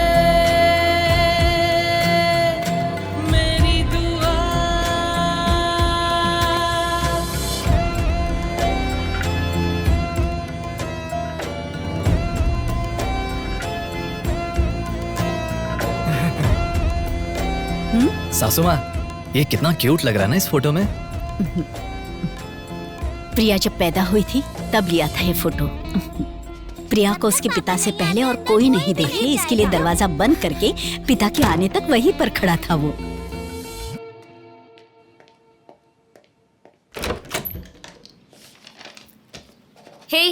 मेरी दुआ सासू माँ, ये कितना क्यूट लग रहा है ना इस फोटो में। प्रिया जब पैदा हुई थी तब लिया था ये फोटो। प्रिया को उसके पिता से पहले और कोई नहीं देखे, इसके लिए दरवाजा बंद करके पिता के आने तक वहीं पर खड़ा था वो। हे,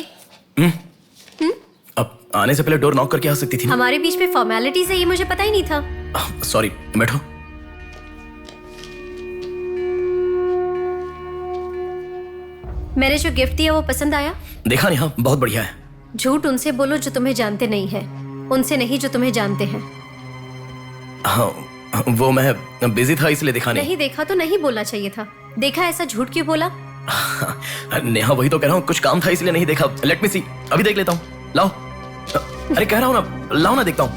अब आने से पहले डोर नॉक करके आ सकती थी ना? हमारे बीच में फॉर्मेलिटीज है, ये मुझे पता ही नहीं था। सॉरी, बैठो। मैंने जो गिफ्ट दिया वो पसंद आया? देखा नहीं? हाँ, बहुत बढ़िया है। झूठ उनसे बोलो जो तुम्हें जानते नहीं है, उनसे नहीं जो तुम्हें जानते हैं। हाँ, वो मैं बिजी था इसलिए देखा नहीं। नहीं देखा तो नहीं बोलना चाहिए था। देखा ऐसा झूठ क्यों बोला? नेहा, वही तो कह रहा हूँ, कुछ काम था इसलिए नहीं देखा। लेट मी सी, अभी देख लेता हूँ। लाओ। अरे कह रहा हूँ ना, लाओ ना, देखता हूँ।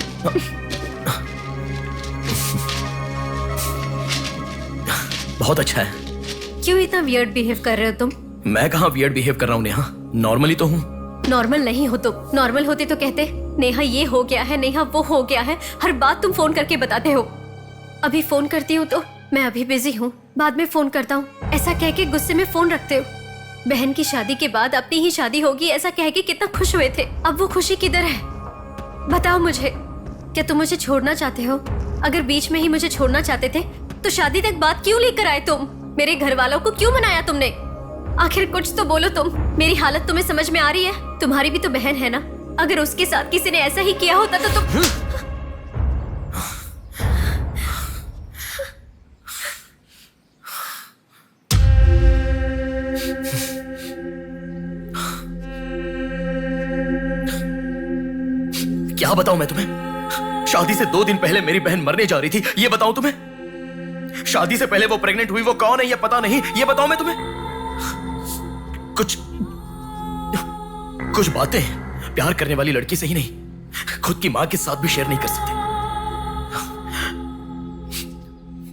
बहुत अच्छा है। क्यों इतना वियर्ड बिहेव कर रहे हो तुम? मैं कहाँ वियर्ड बिहेव कर रहा हूँ नेहा, नॉर्मली तो हूँ। नॉर्मल नहीं हो तुम। नॉर्मल होते तो कहते नेहा ये हो गया है, नेहा वो हो गया है। हर बात तुम फोन करके बताते हो। अभी फोन करती हूँ तो मैं अभी बिजी हूँ, बाद में फोन करता हूँ, ऐसा कह के गुस्से में फोन रखते हो। बहन की शादी के बाद अपनी ही शादी होगी ऐसा कह के कितना खुश हुए थे, अब वो खुशी किधर है? बताओ मुझे, क्या तुम मुझे छोड़ना चाहते हो? अगर बीच में ही मुझे छोड़ना चाहते थे तो शादी तक बात क्यों लेकर आए तुम? मेरे घर वालों को क्यों मनाया तुमने? आखिर कुछ तो बोलो तुम। मेरी हालत तुम्हें समझ में आ रही है? तुम्हारी भी तो बहन है ना, अगर उसके साथ किसी ने ऐसा ही किया होता तो तुम क्या बताऊं मैं तुम्हें? शादी से 2 दिन पहले मेरी बहन मरने जा रही थी, ये बताऊं तुम्हें? शादी से पहले वो प्रेग्नेंट हुई, वो कौन है ये पता नहीं, ये बताऊं मैं तुम्हें? कुछ बातें प्यार करने वाली लड़की से ही नहीं, खुद की मां के साथ भी शेयर नहीं कर सकते।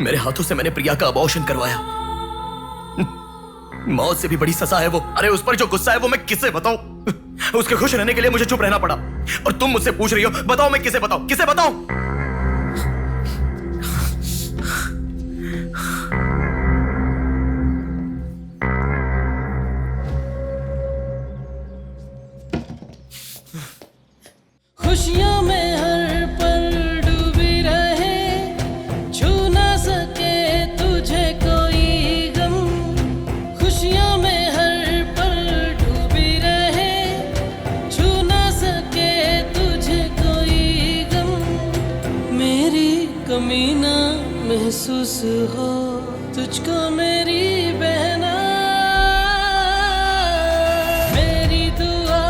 मेरे हाथों से मैंने प्रिया का अबॉर्शन करवाया। मौत से भी बड़ी सजा है वो। अरे उस पर जो गुस्सा है वो मैं किसे बताऊं? उसके खुश रहने के लिए मुझे चुप रहना पड़ा। और तुम मुझसे पूछ रही हो, बताओ मैं किसे बताऊं? किसे बताऊं? खुशियों में हर पल डूबी रहे, छू ना सके तुझे कोई गम। खुशियों में हर पल डूबी रहे, छू ना सके तुझे कोई गम। मेरी कमी ना महसूस हो तुझको मेरी बहना। मेरी दुआ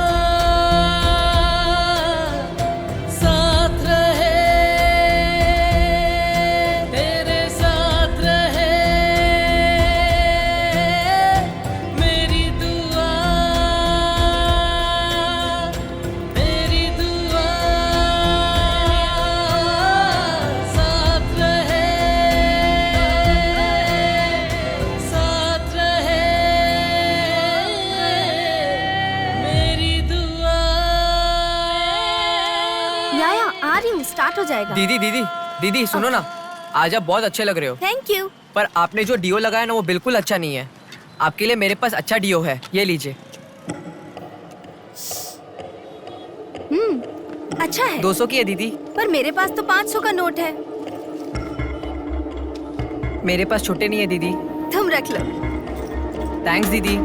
साथ रहे, तेरे साथ रहे। मेरी दुआ, मेरी दुआ साथ रहे, साथ रहे। मेरी दुआ। याया आ रही हूँ, स्टार्ट हो जाएगा। दीदी दीदी दीदी सुनो ना, आज आप बहुत अच्छे लग रहे हो। Thank you. पर आपने जो डीओ लगाया ना वो बिल्कुल अच्छा नहीं है। आपके लिए मेरे पास अच्छा डीओ है, ये लीजिए। अच्छा है। 200 की है दीदी। पर मेरे पास तो 500 का नोट है। मेरे पास छुट्टे नहीं है दीदी। तुम रख लो। थैंक्स दीदी।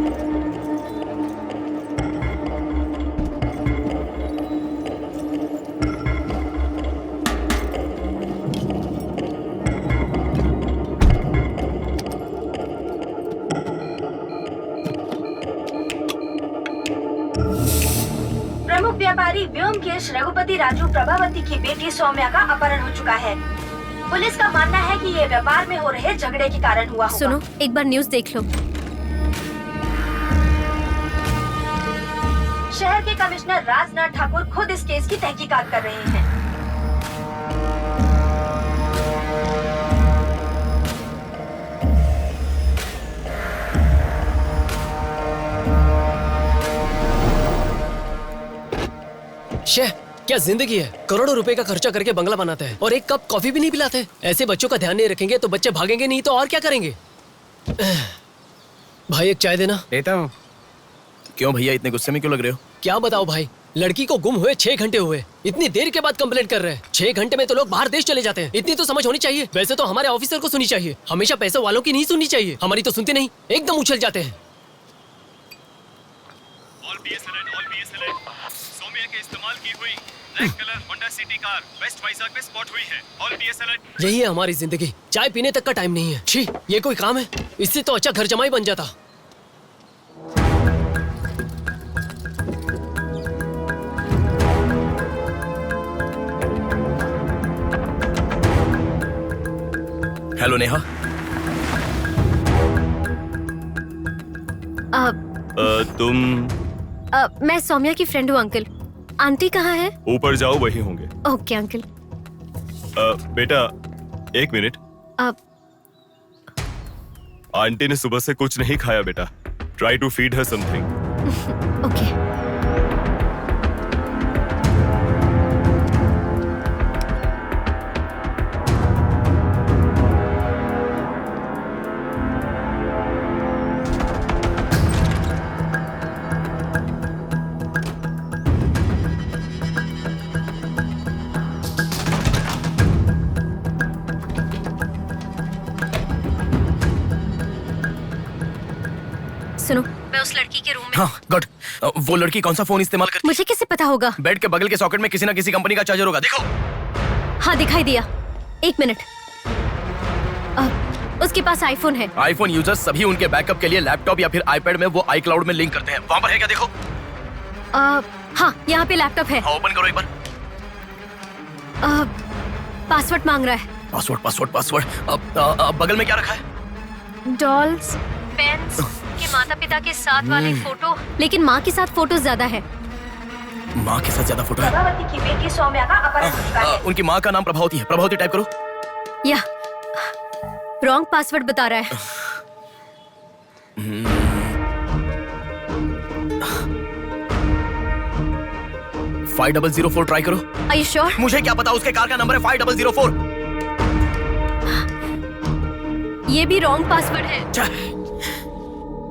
प्रमुख व्यापारी व्योमकेश रघुपति राजू प्रभावती की बेटी सौम्या का अपहरण हो चुका है। पुलिस का मानना है कि ये व्यापार में हो रहे झगड़े के कारण हुआ होगा। सुनो, एक बार न्यूज़ देख लो। शहर के कमिश्नर राजनाथ ठाकुर खुद इस केस की तहकीकात कर रहे हैं। शे, क्या जिंदगी है। करोड़ों रुपए का खर्चा करके बंगला बनाते हैं और एक कप कॉफी भी नहीं पिलाते। ऐसे बच्चों का ध्यान नहीं रखेंगे तो बच्चे भागेंगे नहीं तो और क्या करेंगे। भाई एक चाय देना। देता हूँ। क्यों भैया इतने गुस्से में क्यों लग रहे हो? क्या बताओ भाई, लड़की को गुम हुए 6 घंटे हुए, इतनी देर के बाद कंप्लेंट कर रहे हैं। 6 घंटे में तो लोग बाहर देश चले जाते हैं। इतनी तो समझ होनी चाहिए। वैसे तो हमारे ऑफिसर को सुनी चाहिए, हमेशा पैसे वालों की नहीं सुननी चाहिए। हमारी तो सुनते नहीं, एकदम उछल जाते हैं। सौम्या के इस्तेमाल की हुई black colour Honda City car west Vizag में स्पॉट हुई है। All PS alert. यही है हमारी जिंदगी, चाय पीने तक का टाइम नहीं है। छी, ये कोई काम है? इससे तो अच्छा घर जमाई बन जाता। हेलो नेहा। तुम? मैं सौम्या की फ्रेंड हूँ अंकल। आंटी कहाँ है? ऊपर जाओ, वही होंगे। Okay uncle. बेटा एक मिनट। आंटी ने सुबह से कुछ नहीं खाया बेटा। Try to feed her something. Okay. सुनो, मैं उस लड़की के रूम में। हाँ गुड। वो लड़की कौन सा फोन इस्तेमाल करती है? मुझे कैसे पता होगा? बेड के बगल के सॉकेट में किसी ना किसी कंपनी का चार्जर होगा, देखो। हाँ दिखाई दिया। 1 मिनट। उसके पास आईफोन है। आईफोन यूजर्स सभी उनके बैकअप के लिए लैपटॉप या फिर आईपैड में वो iCloud में लिंक करते हैं। वहाँ पर है क्या, देखो। हाँ यहाँ पे लैपटॉप है। ओपन करो एक बार। पासवर्ड मांग रहा है। Password password password. बगल में क्या रखा है? डॉल्स, पेन्स के माता पिता के साथ वाले फोटो, लेकिन माँ के साथ फोटो ज्यादा है। माँ के साथ ज्यादा फोटो है? प्रभावती की बेटी सौम्या का अपहरण हो चुका है। उनकी माँ का नाम प्रभावती है। प्रभावती टाइप करो। या रॉन्ग पासवर्ड बता रहा है। 5004 ट्राई करो। Are you sure? मुझे क्या पता, उसके कार का नंबर है 5004। ये भी रॉन्ग पासवर्ड है।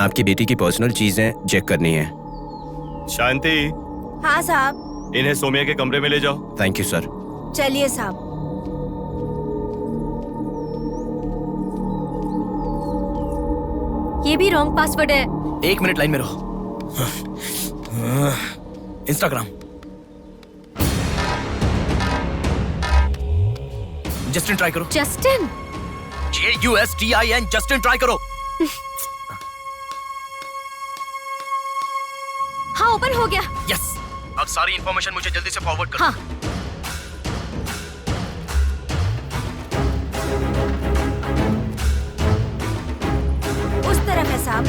आपकी बेटी की पर्सनल चीजें चेक करनी है। शांति, हाँ साहब। इन्हें सौम्या के कमरे में ले जाओ। Thank you sir. चलिए साहब। ये भी रॉन्ग पासवर्ड है। 1 मिनट लाइन में रहो। इंस्टाग्राम। जस्टिन ट्राई करो। जस्टिन? JUSTIN, जस्टिन ट्राई करो। हाँ ओपन हो गया। यस। अब सारी इंफॉर्मेशन मुझे जल्दी से फॉरवर्ड करो। हाँ। उस तरफ है साहब।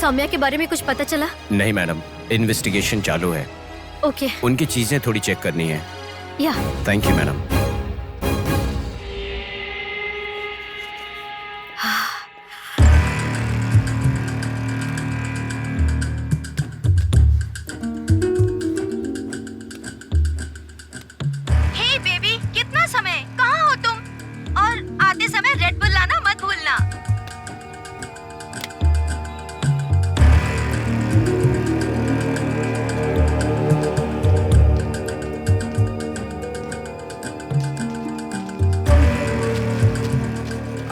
सौम्या के बारे में कुछ पता चला? नहीं मैडम, इन्वेस्टिगेशन चालू है। ओके। उनकी चीजें थोड़ी चेक करनी है। या थैंक यू मैडम।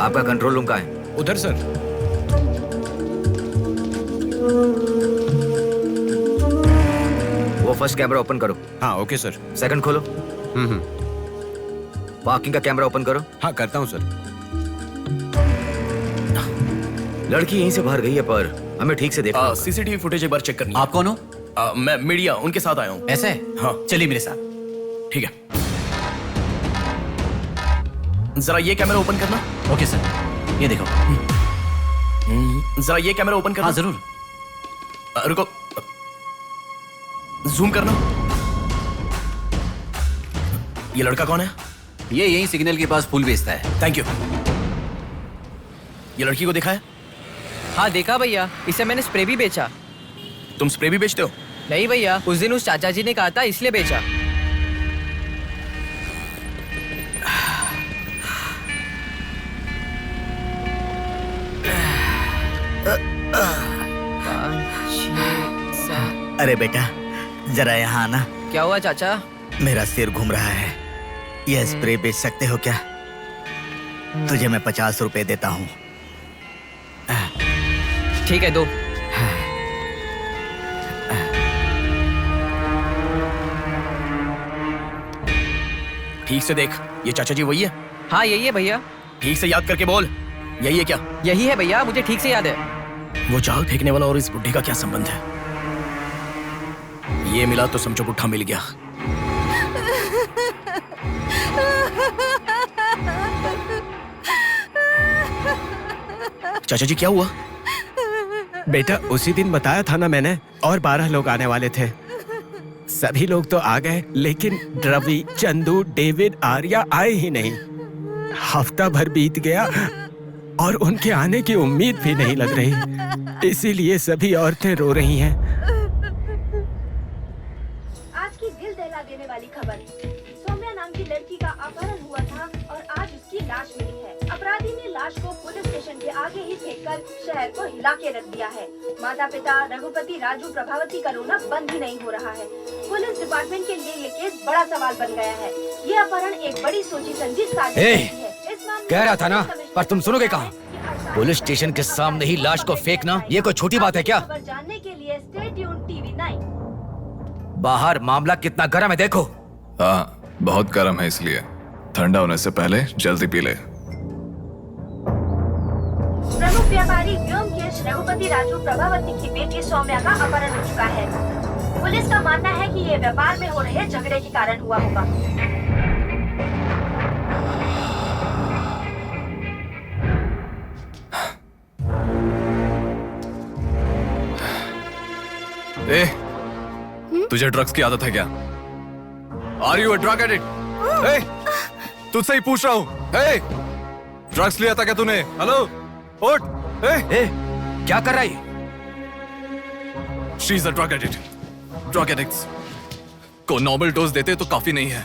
आपका कंट्रोल रूम कहाँ है? उधर सर। वो फर्स्ट कैमरा ओपन करो। हाँ ओके सर। सेकंड खोलो। पार्किंग का कैमरा ओपन करो। हाँ करता हूँ सर। लड़की यहीं से बाहर गई है पर हमें ठीक से देखना। सीसीटीवी फुटेज एक बार चेक करनी है। आप कौन हो? मैं मीडिया, उनके साथ आया हूँ। ऐसे? हाँ चलिए मेरे साथ। ठीक है, जरा ये कैमरा ओपन करना। ओके सर, ये देखो। जरा ये कैमरा ओपन करना। हाँ जरूर। रुको, जूम करना। ये लड़का कौन है? ये यही सिग्नल के पास फूल बेचता है। Thank you. ये लड़की को देखा है? हाँ देखा भैया, इसे मैंने स्प्रे भी बेचा। तुम स्प्रे भी बेचते हो? नहीं भैया, उस दिन उस चाचा जी ने कहा था इसलिए बेचा। अरे बेटा जरा यहाँ आना। क्या हुआ चाचा? मेरा सिर घूम रहा है। यह स्प्रे बेच सकते हो क्या? तुझे मैं 50 रुपए देता हूँ। ठीक है, दो। ठीक से देख, ये चाचा जी वही है? हाँ यही है भैया। ठीक से याद करके बोल, यही है क्या? यही है भैया, मुझे ठीक से याद है। वो जाल फेंकने वाला और इस बुढ़े का क्या संबंध है? ये मिला तो समझो पुट्ठा मिल गया। चाचा जी क्या हुआ? बेटा उसी दिन बताया था ना मैंने, और 12 लोग आने वाले थे। सभी लोग तो आ गए लेकिन रवि, चंदू, डेविड, आर्या आए ही नहीं। हफ्ता भर बीत गया और उनके आने की उम्मीद भी नहीं लग रही। इसीलिए सभी औरतें रो रही हैं। आज की दिल दहला देने वाली खबर, सौम्या नाम की लड़की का अपहरण हुआ था और आज उसकी लाश मिली है। अपराधी ने लाश को पुलिस स्टेशन के आगे ही फेंककर शहर को हिला के रख दिया है। माता पिता रघुपति, राजू, प्रभावती का रोना बंद ही नहीं हो रहा है। पुलिस डिपार्टमेंट के लिए ये केस बड़ा सवाल बन गया है। ये अपहरण एक बड़ी सोची समझी साजिश है। इस मामले कह रहा था ना, पर तुम सुनोगे कहाँ? पुलिस स्टेशन के सामने ही लाश को फेंकना ये कोई छोटी बात है क्या? खबर जानने के लिए स्टे ट्यून्ड टीवी 9। बाहर मामला कितना गर्म है देखो। हाँ बहुत गर्म है, इसलिए ठंडा होने से पहले जल्दी पी ले। प्रमुख व्यापारी व्योमकेश रघुपति राजू प्रभावती की बेटी सौम्या का अपहरण हो चुका है। पुलिस का मानना है कि ये व्यापार में हो रहे झगड़े के कारण हुआ होगा। ए, तुझे ड्रग्स की आदत है क्या? Are you a drug addict? ए, तुझसे ही पूछ रहा हूँ। ए, ड्रग्स लिया था क्या तूने? हेलो, उठ। ए, क्या कर रहा है? She is a drug addict. Drug addicts को नॉर्मल डोज देते तो काफी नहीं है,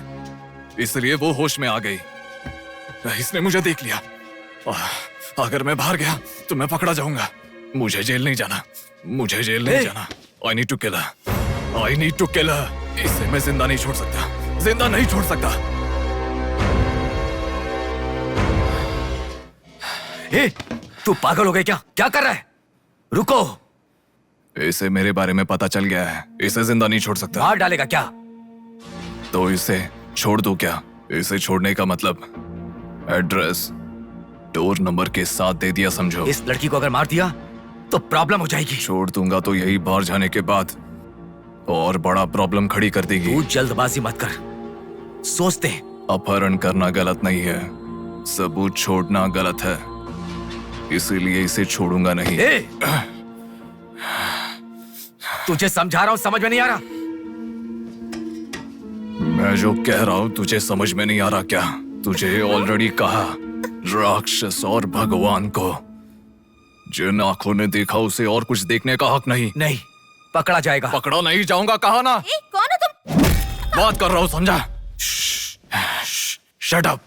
इसलिए वो होश में आ गई। इसने मुझे देख लिया। अगर मैं बाहर गया तो मैं पकड़ा जाऊंगा। मुझे जेल नहीं जाना, मुझे जेल नहीं जाना। I need to kill her. I need to kill her. इसे मैं जिंदा नहीं छोड़ सकता, जिंदा नहीं छोड़ सकता। ए, तू पागल हो गया क्या? क्या कर रहा है? रुको। इसे मेरे बारे में पता चल गया है, इसे जिंदा नहीं छोड़ सकता। मार डालेगा क्या? तो इसे छोड़ दूं क्या? इसे छोड़ने का मतलब एड्रेस डोर नंबर के साथ दे दिया समझो। इस लड़की को अगर मार दिया तो प्रॉब्लम हो जाएगी। छोड़ दूंगा तो यही बाहर जाने के बाद और बड़ा प्रॉब्लम खड़ी कर देगी। तू जल्दबाजी मत कर, सोचते हैं। अपहरण करना गलत नहीं है, सबूत छोड़ना गलत है, इसीलिए इसे छोड़ूंगा नहीं। तुझे समझा रहा हूं, समझ में नहीं आ रहा? मैं जो कह रहा हूं तुझे समझ में नहीं आ रहा क्या? तुझे ऑलरेडी कहा, राक्षस और भगवान को जिन आंखों ने देखा उसे और कुछ देखने का हक नहीं। नहीं, पकड़ा जाएगा। पकड़ा नहीं जाऊंगा, कहा ना। कौन हो तुम? बात कर रहा हूं, समझा? Shut up.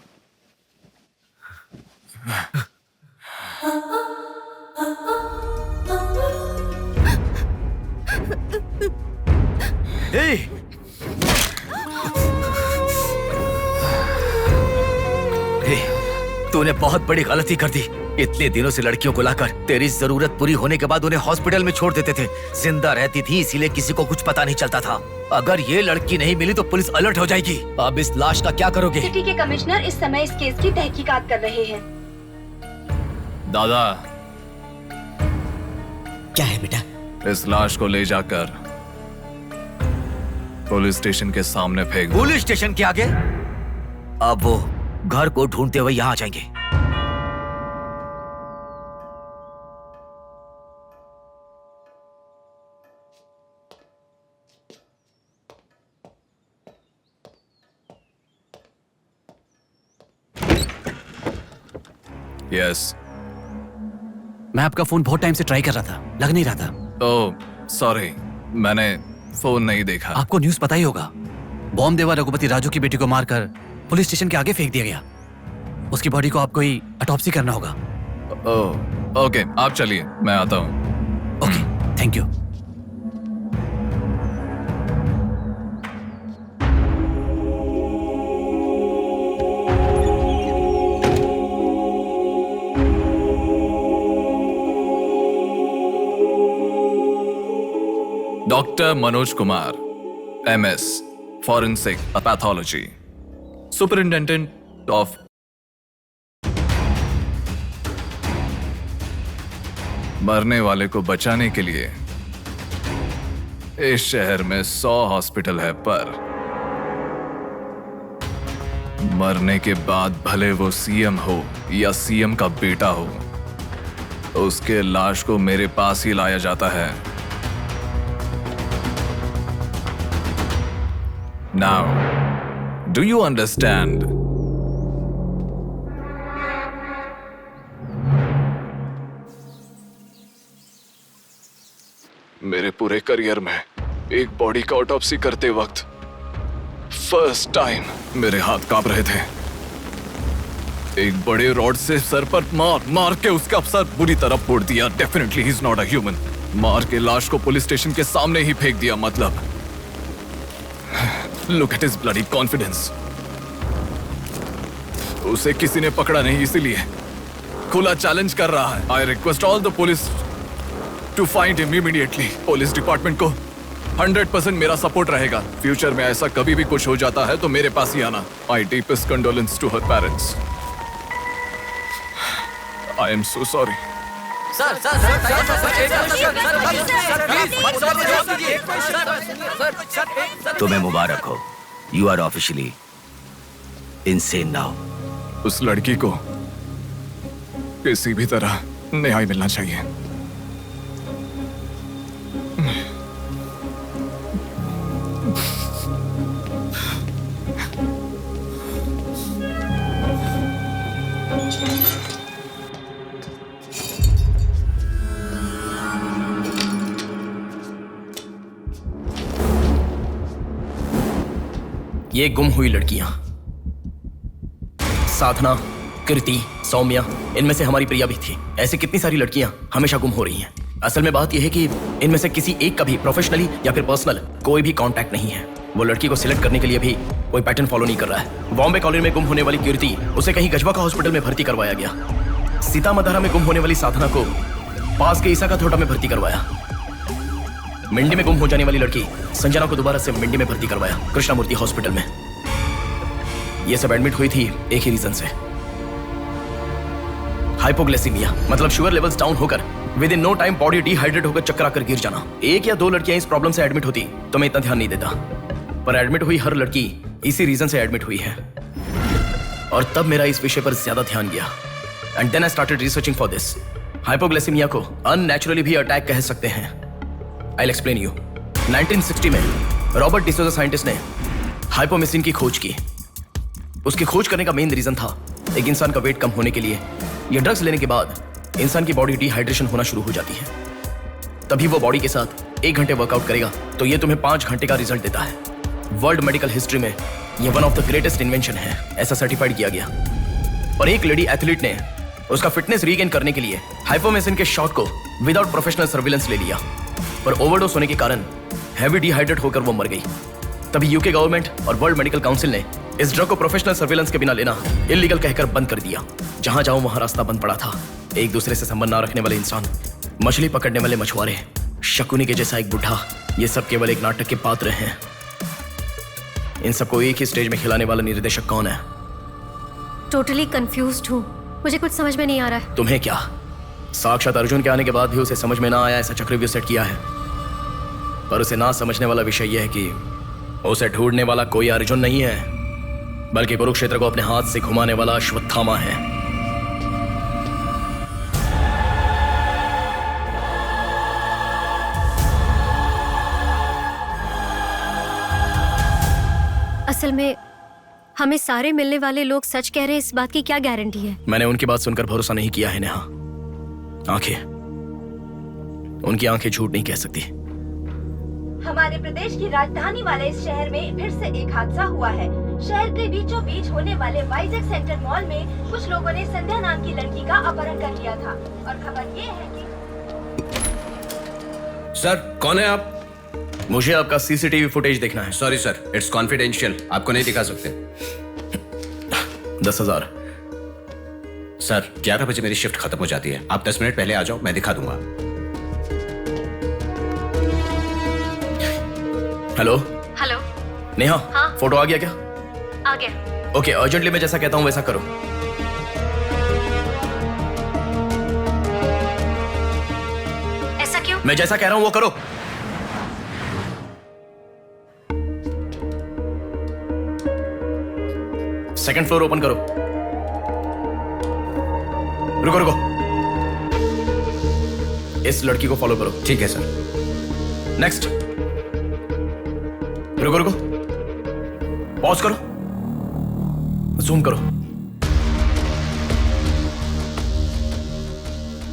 तू तूने बहुत बड़ी गलती कर दी। इतने दिनों से लड़कियों को लाकर तेरी जरूरत पूरी होने के बाद उन्हें हॉस्पिटल में छोड़ देते थे। जिंदा रहती थी इसीलिए किसी को कुछ पता नहीं चलता था। अगर ये लड़की नहीं मिली तो पुलिस अलर्ट हो जाएगी। अब इस लाश का क्या करोगे? सिटी के कमिश्नर इस समय इस केस की तहकीकात कर रहे हैं। दादा, क्या है बेटा? इस लाश को ले जाकर पुलिस स्टेशन के सामने फेंक दो। पुलिस स्टेशन के आगे? अब वो घर को ढूंढते हुए यहाँ आ जाएंगे। यस। मैं आपका फोन बहुत टाइम से ट्राई कर रहा था, लग नहीं रहा था। ओह सॉरी, मैंने फोन नहीं देखा। आपको न्यूज़ पता ही होगा, बॉम्ब देवा रघुपति राजू की बेटी को मारकर पुलिस स्टेशन के आगे फेंक दिया गया। उसकी बॉडी को आपको ही ऑटोप्सी करना होगा। ओह ओके, आप चलिए, मैं आता हूँ। Okay, thank you. Doctor Manoj Kumar, MS, forensic pathology, superintendent of. मरने वाले को बचाने के लिए इस शहर में 100 हॉस्पिटल है, पर मरने के बाद भले वो सीएम हो या सीएम का बेटा हो, उसके लाश को मेरे पास ही लाया जाता है। Now, do you understand? मेरे पूरे करियर में एक बॉडी का ऑटोप्सी करते वक्त फर्स्ट टाइम मेरे हाथ कांप रहे थे। एक बड़े रॉड से सर पर मार के उसका सर बुरी तरह फोड़ दिया। Definitely he is not a human. मार के लाश को पुलिस स्टेशन के सामने ही फेंक दिया। मतलब Look at his bloody confidence. उसे किसी ने पकड़ा नहीं, इसीलिए खुला चैलेंज कर रहा है। I request all the police to find him immediately. Police department को 100% मेरा सपोर्ट रहेगा। फ्यूचर में ऐसा कभी भी कुछ हो जाता है तो मेरे पास ही आना। My deepest condolence to her parents. I am so sorry. तुम्हें मुबारक हो। You are officially insane now. उस लड़की को किसी भी तरह न्याय मिलना चाहिए। ये गुम हुई लड़कियां साधना, कृति, सौम्या, इनमें से हमारी प्रिया भी थी। ऐसे कितनी सारी लड़कियां हमेशा गुम हो रही हैं। असल में बात यह है कि इनमें से किसी एक का भी प्रोफेशनली या फिर पर्सनल कोई भी कांटेक्ट नहीं है। वो लड़की को सिलेक्ट करने के लिए भी कोई पैटर्न फॉलो नहीं कर रहा है। बॉम्बे कॉलोनी में गुम होने वाली कीर्ति, उसे कहीं गजवा का हॉस्पिटल में भर्ती करवाया गया। सीतामढ़ी में गुम होने वाली साधना को पास के ईसा का थोड़ा में भर्ती करवाया। मिंडी में गुम हो जाने वाली लड़की संजना को दोबारा से मिंडी में भर्ती करवाया, कृष्णामूर्ति हॉस्पिटल में। ये सब एडमिट हुई थी एक ही रीजन से, हाइपोग्लाइसीमिया, मतलब शुगर लेवल्स डाउन होकर within no time body dehydrate होकर चक्कर आकर गिर जाना। एक या दो लड़कियां इस प्रॉब्लम से एडमिट होती तो मैं इतना ध्यान नहीं देता, पर एडमिट हुई हर लड़की इसी रीजन से एडमिट हुई है। और तब मेरा इस विषय पर ज्यादा ध्यान गया and then I started researching for this. Hypoglycemia को अननेचुरली भी अटैक कह सकते हैं। I will explain you. 1960 में रॉबर्ट डिसोजा साइंटिस्ट ने हाइपोमिसिन की खोज की। उसकी खोज करने का मेन रीजन था एक इंसान का वेट कम होने के लिए ये ड्रग्स लेने के बाद इंसान की बॉडी डिहाइड्रेशन होना शुरू हो जाती है। तभी वो बॉडी के साथ 1 घंटे वर्कआउट करेगा तो ये तुम्हें 5 घंटे का रिजल्ट देता है। वर्ल्ड मेडिकल हिस्ट्री में ये one of the greatest invention है, ऐसा सर्टिफाइड किया गया। और एक लेडी एथलीट ने उसका फिटनेस रीगेन करने के लिए हाइपोमेसिन के शॉट को विदाउट प्रोफेशनल सर्विलेंस ले लिया, पर ओवरडोज होने के कारण हैवी डिहाइड्रेट होकर वो मर गई। तभी यूके गवर्नमेंट और वर्ल्ड मेडिकल काउंसिल ने इस ड्रग को प्रोफेशनल सर्विलेंस के बिना लेना इलीगल कहकर बंद कर दिया। जहां जाऊं वहां रास्ता बंद पड़ा था। एक दूसरे से संबंध ना रखने वाले इंसान, मछली पकड़ने वाले मछुआरे, शकुनी के जैसा एक बुढ़ा, ये सब केवल एक नाटक के पात्र हैं। इन सबको एक ही स्टेज में खिलाने वाला निर्देशक कौन है? टोटली कंफ्यूज्ड हूँ, मुझे कुछ समझ में नहीं आ रहा है। तुम्हें क्या? साक्षात अर्जुन के आने के बाद भी उसे समझ में ना आया ऐसा चक्रव्यूह सेट किया है। पर उसे ना समझने वाला विषय यह है कि उसे ढूंढने वाला कोई अर्जुन नहीं है, बल्कि कुरुक्षेत्र को अपने हाथ से घुमाने वाला अश्वत्थामा है। असल में हमें सारे मिलने वाले लोग सच कह रहे हैं, इस बात की क्या गारंटी है? मैंने उनकी बात सुनकर भरोसा नहीं किया है नेहा। उनकी आंखें झूठ नहीं कह सकती। हमारे प्रदेश की राजधानी वाले इस शहर में फिर से एक हादसा हुआ है। शहर के बीचों बीच होने वाले वाइजैक सेंटर मॉल में कुछ लोगों ने संध्या नाम की लड़की का अपहरण कर लिया था और खबर ये है कि सर, कौन है आप? मुझे आपका सीसीटीवी फुटेज देखना है। सॉरी सर, इट्स कॉन्फिडेंशियल, आपको नहीं दिखा सकते। 10,000। सर, 11 बजे मेरी शिफ्ट खत्म हो जाती है, आप 10 मिनट पहले आ जाओ, मैं दिखा दूंगा। हेलो हेलो नेहा, हाँ? फोटो आ गया क्या? आ गया। ओके, अर्जेंटली मैं जैसा कहता हूँ वैसा करो। ऐसा क्यों? मैं जैसा कह रहा हूँ वो करो। सेकंड फ्लोर ओपन करो। रुको रुको, इस लड़की को फॉलो करो। ठीक है सर। नेक्स्ट। रुको रुको, पॉज करो, जूम करो।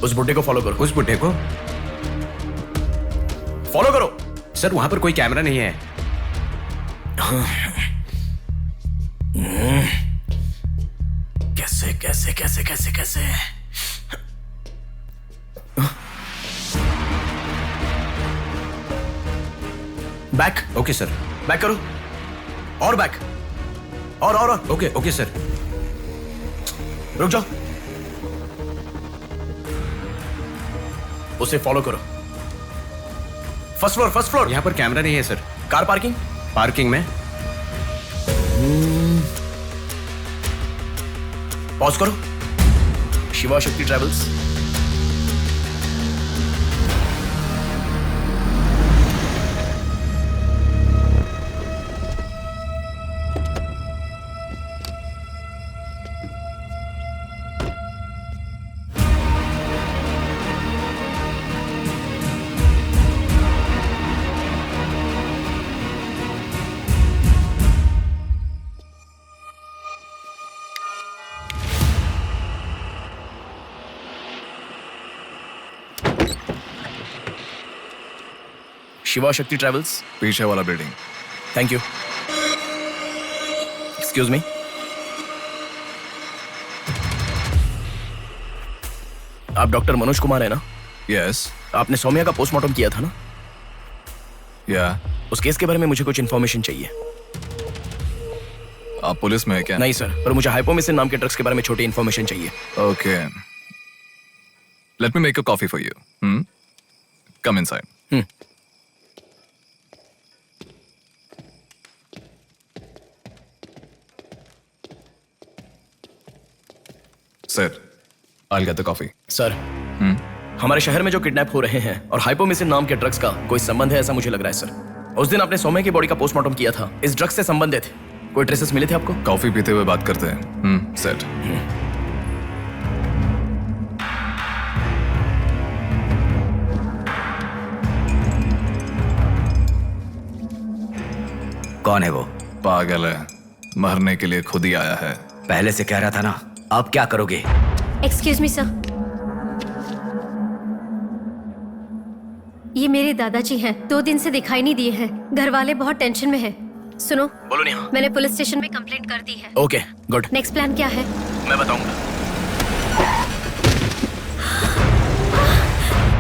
उस बुड्ढे को फॉलो करो। उस बुड्ढे को फॉलो करो। सर, वहां पर कोई कैमरा नहीं है। कैसे कैसे कैसे कैसे कैसे? बैक। Okay sir. बैक करो, और बैक, और ओके ओके सर। रुक जाओ, उसे फॉलो करो। First floor, first floor. यहाँ पर कैमरा नहीं है सर। Car parking? पार्किंग में। पॉज करो। शिवा शक्ति ट्रैवल्स। शिवा शक्ति ट्रैवल्स, पीछे वाला building. Thank you. Excuse me, आप डॉक्टर मनोज कुमार है ना? यस। आपने सौम्या का पोस्टमार्टम किया था ना? या। उस केस के बारे में मुझे कुछ इन्फॉर्मेशन चाहिए। आप पुलिस में है क्या? नहीं सर, पर मुझे हाइपोमिसिन नाम के ड्रग्स के बारे में छोटी इन्फॉर्मेशन चाहिए। Okay, let me make a coffee for you. Come inside. Sir, I'll get the coffee. Sir, हमारे शहर में जो किडनैप हो रहे हैं और हाइपोमिसिन नाम के ड्रग्स का कोई संबंध है ऐसा मुझे लग रहा है सर। उस दिन आपने सौम्या की बॉडी का पोस्टमार्टम किया था, इस ड्रग्स से संबंधित कोई ट्रेसेस मिले थे आपको? कॉफी पीते हुए बात करते हैं। सेट। कौन है वो? पागल है, मरने के लिए खुद ही आया है। पहले से कह रहा था ना। अब क्या करोगे? एक्सक्यूज मी सर, ये मेरे दादाजी हैं, 2 दिन से दिखाई नहीं दिए हैं। घर वाले बहुत टेंशन में हैं। सुनो। बोलो नेहा। मैंने पुलिस स्टेशन में कंप्लेंट कर दी है। Okay, good. नेक्स्ट प्लान क्या है? मैं बताऊंगा।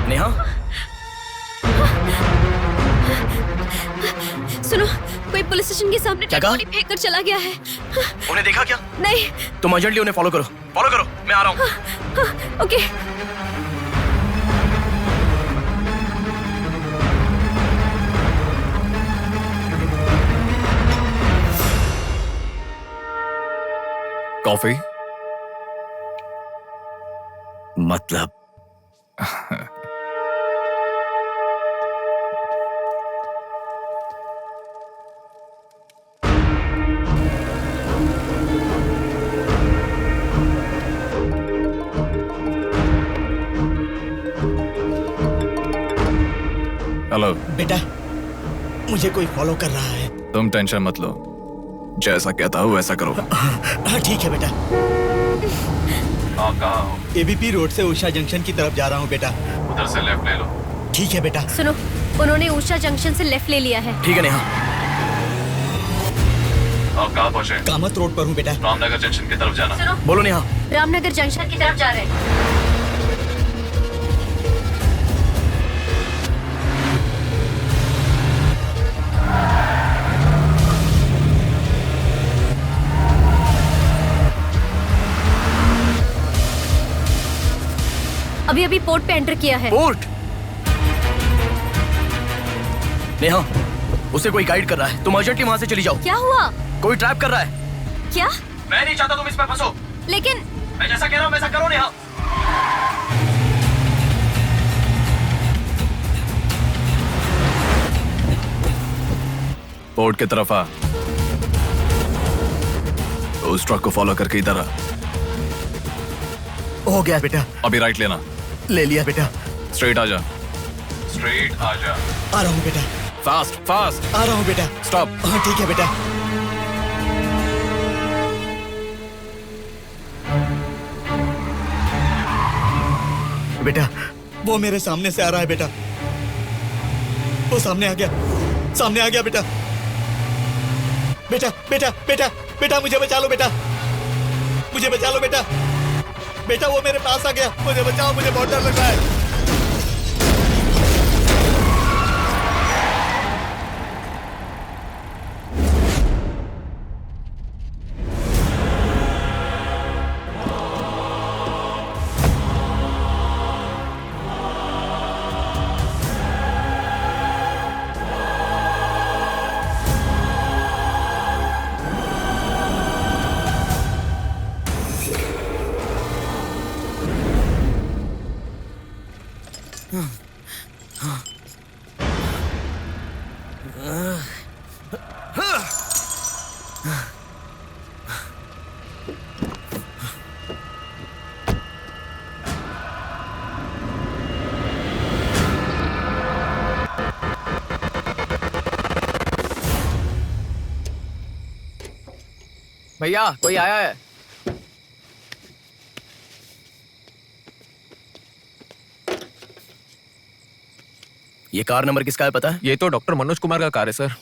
नेहा, सुनो, कोई पुलिस स्टेशन के सामने क्या डेड कहा? बॉडी फेंक कर चला गया है। उन्हें देखा क्या? नहीं। तुम अर्जेंटली उन्हें फॉलो करो, फॉलो करो, मैं आ रहा हूँ। हाँ, ओके। कॉफी? मतलब हेलो बेटा, मुझे कोई फॉलो कर रहा है। तुम टेंशन मत लो, जैसा कहता हूँ वैसा करो। हाँ ठीक है बेटा। आप कहाँ हो? एबीपी रोड से उषा जंक्शन की तरफ जा रहा हूँ बेटा। उधर से लेफ्ट ले लो। ठीक है बेटा। सुनो, उन्होंने उषा जंक्शन से लेफ्ट ले लिया है। ठीक है नेहा। आप कहाँ पहुँचे? कामत रोड पर हूँ बेटा। रामनगर जंक्शन की तरफ जाना। सुनो, बोलो नेहा। रामनगर जंक्शन की तरफ जा रहे हैं। अभी अभी पोर्ट पे एंटर किया है। पोर्ट? नेहा, उसे कोई गाइड कर रहा है, तुम अर्जेंटली वहां से चली जाओ। क्या हुआ? कोई ट्रैप कर रहा है। क्या? मैं नहीं चाहता तुम इसमें फंसो। लेकिन मैं जैसा कह रहा हूँ वैसा करो नेहा। पोर्ट की तरफ आ। उस ट्रक को फॉलो करके इधर आ। हो गया बेटा। अभी राइट लेना। ले लिया बेटा। स्ट्रेट आ जा। स्ट्रेट आ जा। आ रहा हूँ बेटा। Fast fast. आ रहा हूँ बेटा। स्टॉप। हाँ ठीक है बेटा। बेटा, वो मेरे सामने से आ रहा है बेटा। वो सामने आ गया, सामने आ गया बेटा। बेटा बेटा बेटा बेटा मुझे बचा लो बेटा, मुझे बचा लो बेटा। बेटा वो मेरे पास आ गया, मुझे बचाओ, मुझे बहुत डर लग रहा है। भैया कोई आया है। ये कार नंबर किसका है पता है? ये तो डॉक्टर मनोज कुमार का कार है sir.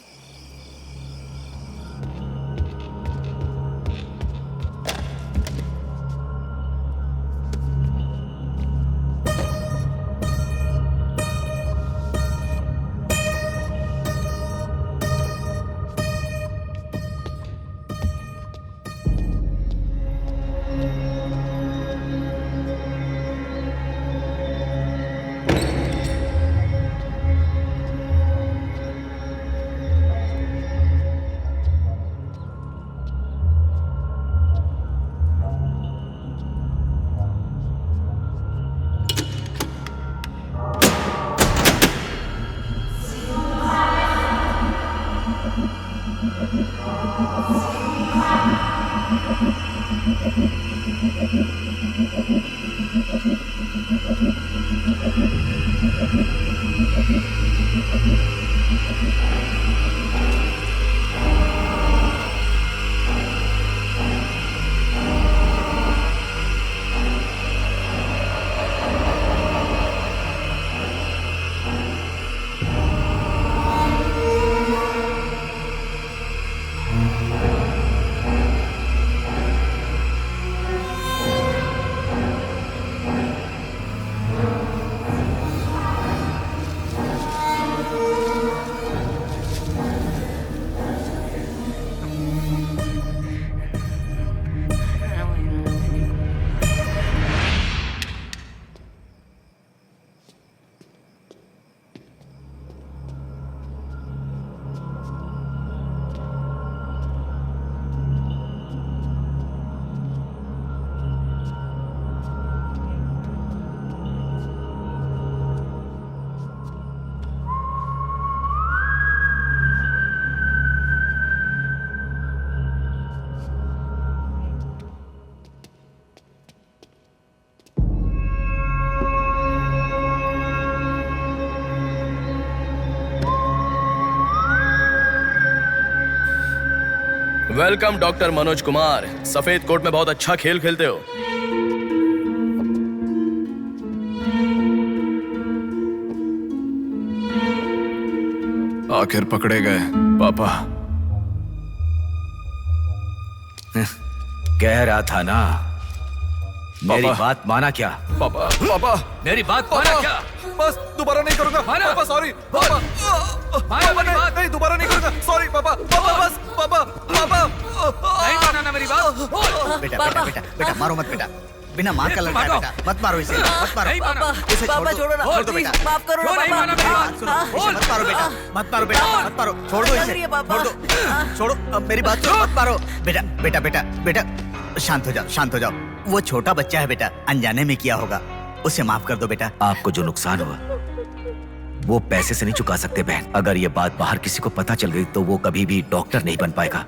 Welcome doctor Manoj Kumar. सफेद कोट में बहुत अच्छा खेल खेलते हो। आखिर पकड़े गए पापा। कह रहा था ना, मेरी बात माना क्या? पापा पापा मेरी बात माना क्या? बस दोबारा नहीं करूंगा पापा, सॉरी पापा। पापा नहीं दोबारा नहीं करूंगा, सॉरी पापा। पापा बस पापा पापा नहीं माना ना मेरी बात। बेटा बेटा बेटा बेटा मारो मत बेटा, बिना माँ का लड़का है बेटा, मत मारो इसे, मत मारो। इसे पापा छोड़ो ना, छोड़ दो बेटा, माफ करो ना पापा। इसे मत मारो बेटा, मत मारो बेटा, मत मारो, छोड़ दो इसे, छोड़ दो, छोड़ो, अब मेरी बात सुनो, मत मारो बेटा बेटा बेटा बेटा, शांत हो जाओ, शांत हो जाओ। वो छोटा बच्चा है बेटा, अनजाने में किया होगा, उसे माफ कर दो बेटा। आपको जो नुकसान हुआ वो पैसे से नहीं चुका सकते बहन। अगर ये बात बाहर किसी को पता चल गई तो वो कभी भी डॉक्टर नहीं बन पाएगा।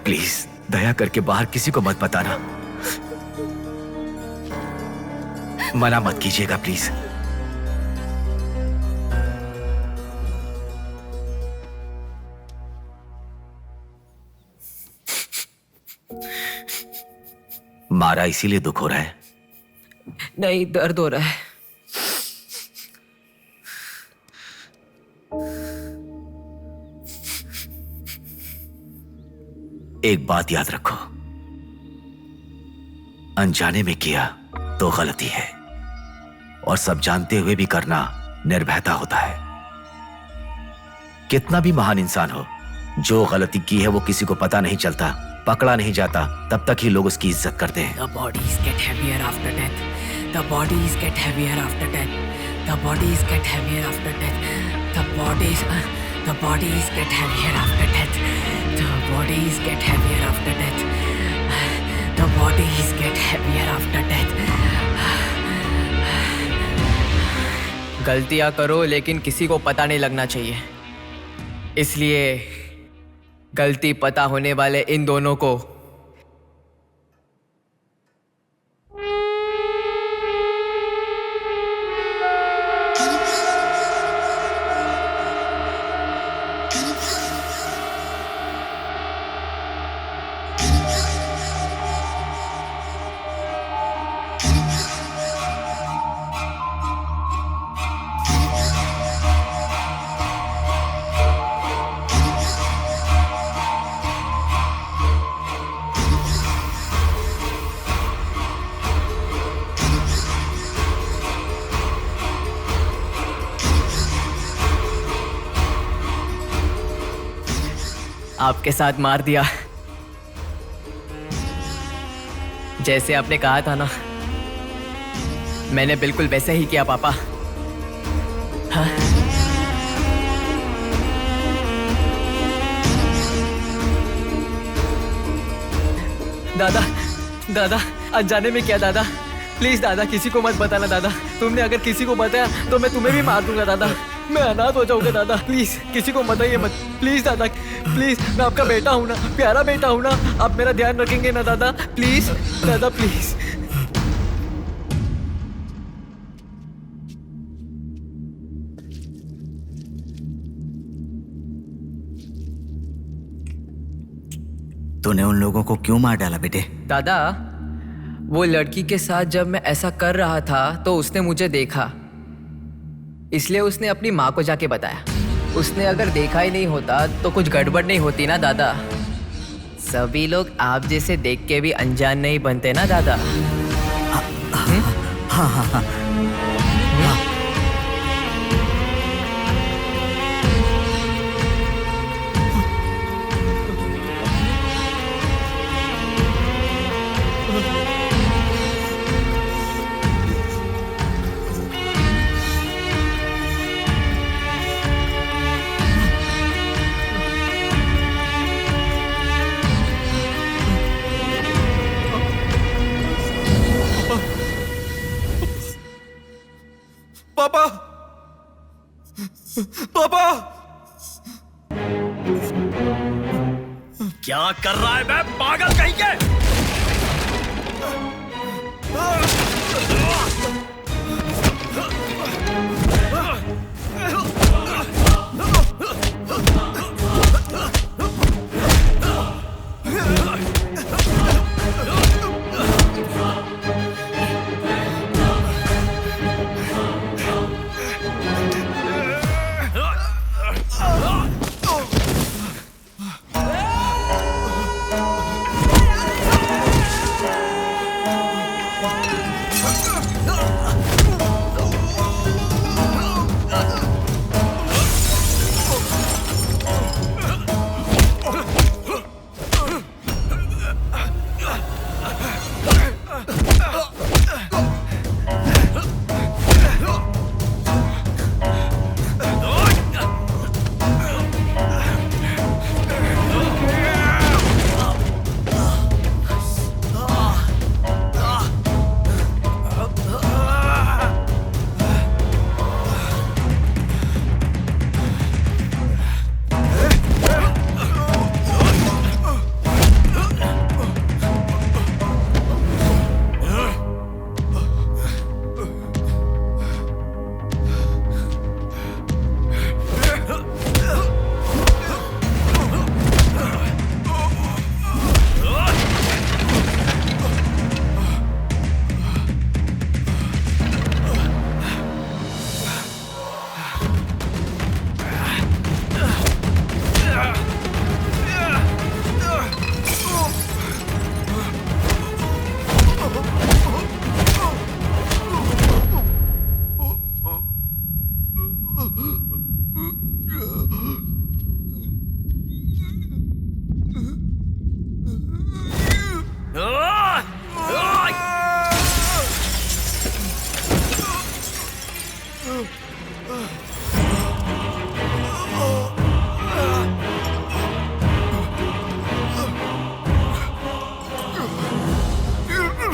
प्लीज दया करके बाहर किसी को मत बताना, मना मत कीजिएगा प्लीज। मारा इसीलिए दुख हो रहा है? नहीं, दर्द हो रहा है। एक बात याद रखो, अनजाने में किया तो गलती है, और सब जानते हुए भी करना निर्भयता होता है। कितना भी महान इंसान हो, जो गलती की है वो किसी को पता नहीं चलता, पकड़ा नहीं जाता, तब तक ही लोग उसकी इज्जत करते हैं। The bodies get heavier after death. The bodies get heavier after death. The bodies get heavier after death. The bodies get heavier after death. The bodies get heavier after death. The bodies get heavier after death. गलतियां करो लेकिन किसी को पता नहीं लगना चाहिए, इसलिए गलती पता होने वाले इन दोनों को आपके साथ मार दिया, जैसे आपने कहा था ना, मैंने बिल्कुल वैसे ही किया पापा। हाँ? दादा दादा अनजाने में किया दादा, प्लीज दादा किसी को मत बताना दादा। तुमने अगर किसी को बताया तो मैं तुम्हें भी मार दूंगा दादा, मैं अनाथ हो जाऊंगा दादा। प्लीज किसी को बताइए मत, प्लीज दादा, प्लीज। मैं आपका बेटा हूं ना, प्यारा बेटा हूं ना, आप मेरा ध्यान रखेंगे ना दादा? प्लीज दादा प्लीज। तूने उन लोगों को क्यों मार डाला बेटे? दादा वो लड़की के साथ जब मैं ऐसा कर रहा था तो उसने मुझे देखा, इसलिए उसने अपनी माँ को जाके बताया। उसने अगर देखा ही नहीं होता तो कुछ गड़बड़ नहीं होती ना दादा। सभी लोग आप जैसे देख के भी अनजान नहीं बनते ना दादा। हाँ हाँ हाँ पापा पापा क्या कर रहा है बे पागल कहीं के?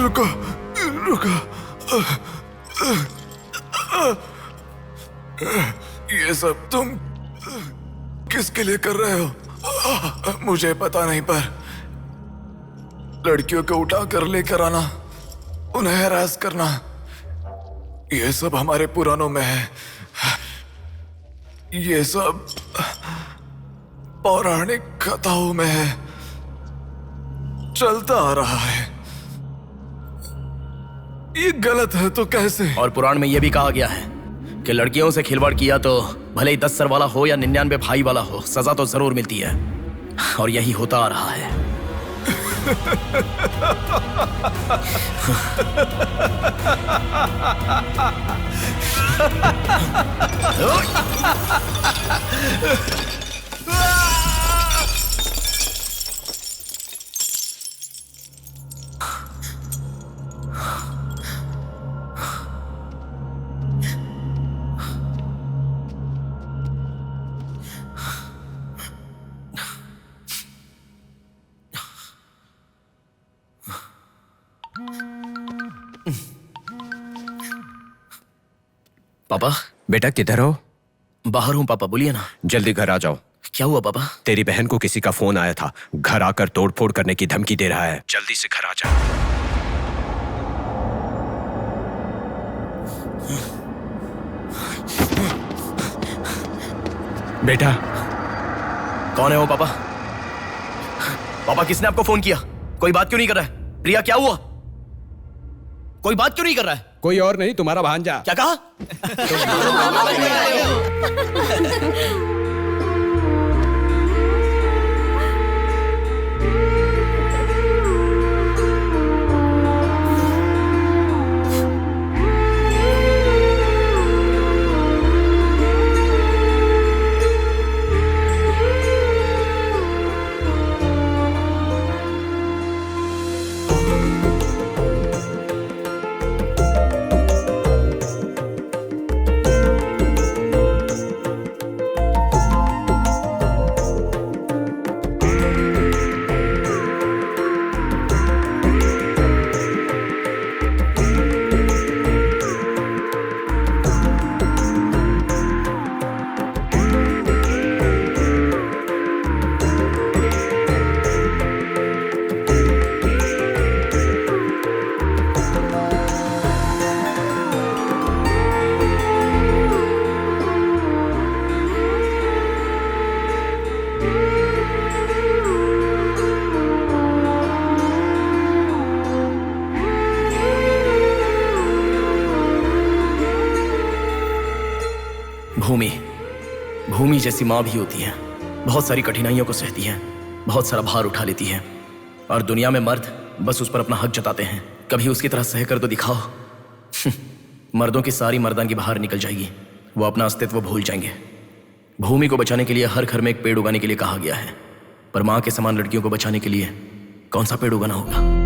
रुको रुको। ये सब तुम किसके लिए कर रहे हो? मुझे पता नहीं, पर लड़कियों को उठा कर लेकर आना, उन्हें हैरास करना, ये सब हमारे पुराणों में है। ये सब पौराणिक कथाओं में है, चलता आ रहा है। ये गलत है तो कैसे? और पुराण में यह भी कहा गया है कि लड़कियों से खिलवाड़ किया तो भले ही 10 सर वाला हो या 99 भाई वाला हो, सजा तो जरूर मिलती है। और यही होता आ रहा है। पापा। बेटा किधर हो? बाहर हूँ पापा, बोलिए ना। जल्दी घर आ जाओ। क्या हुआ पापा? तेरी बहन को किसी का फोन आया था, घर आकर तोड़फोड़ करने की धमकी दे रहा है। जल्दी से घर आ जा। बेटा। कौन है वो पापा? पापा किसने आपको फोन किया? कोई बात क्यों नहीं कर रहा है? प्रिया क्या हुआ? कोई बात क्यों नहीं कर रहा है? कोई और नहीं, तुम्हारा भांजा। क्या कहा? भूमि जैसी माँ भी होती है, बहुत सारी कठिनाइयों को सहती है, बहुत सारा भार उठा लेती है। और दुनिया में मर्द बस उस पर अपना हक जताते हैं। कभी उसकी तरह सह कर तो दिखाओ। मर्दों की सारी मर्दानगी बाहर निकल जाएगी, वो अपना अस्तित्व भूल जाएंगे। भूमि को बचाने के लिए हर घर में एक पेड़ उगाने के लिए कहा गया है, पर माँ के समान लड़कियों को बचाने के लिए कौन सा पेड़ उगाना होगा?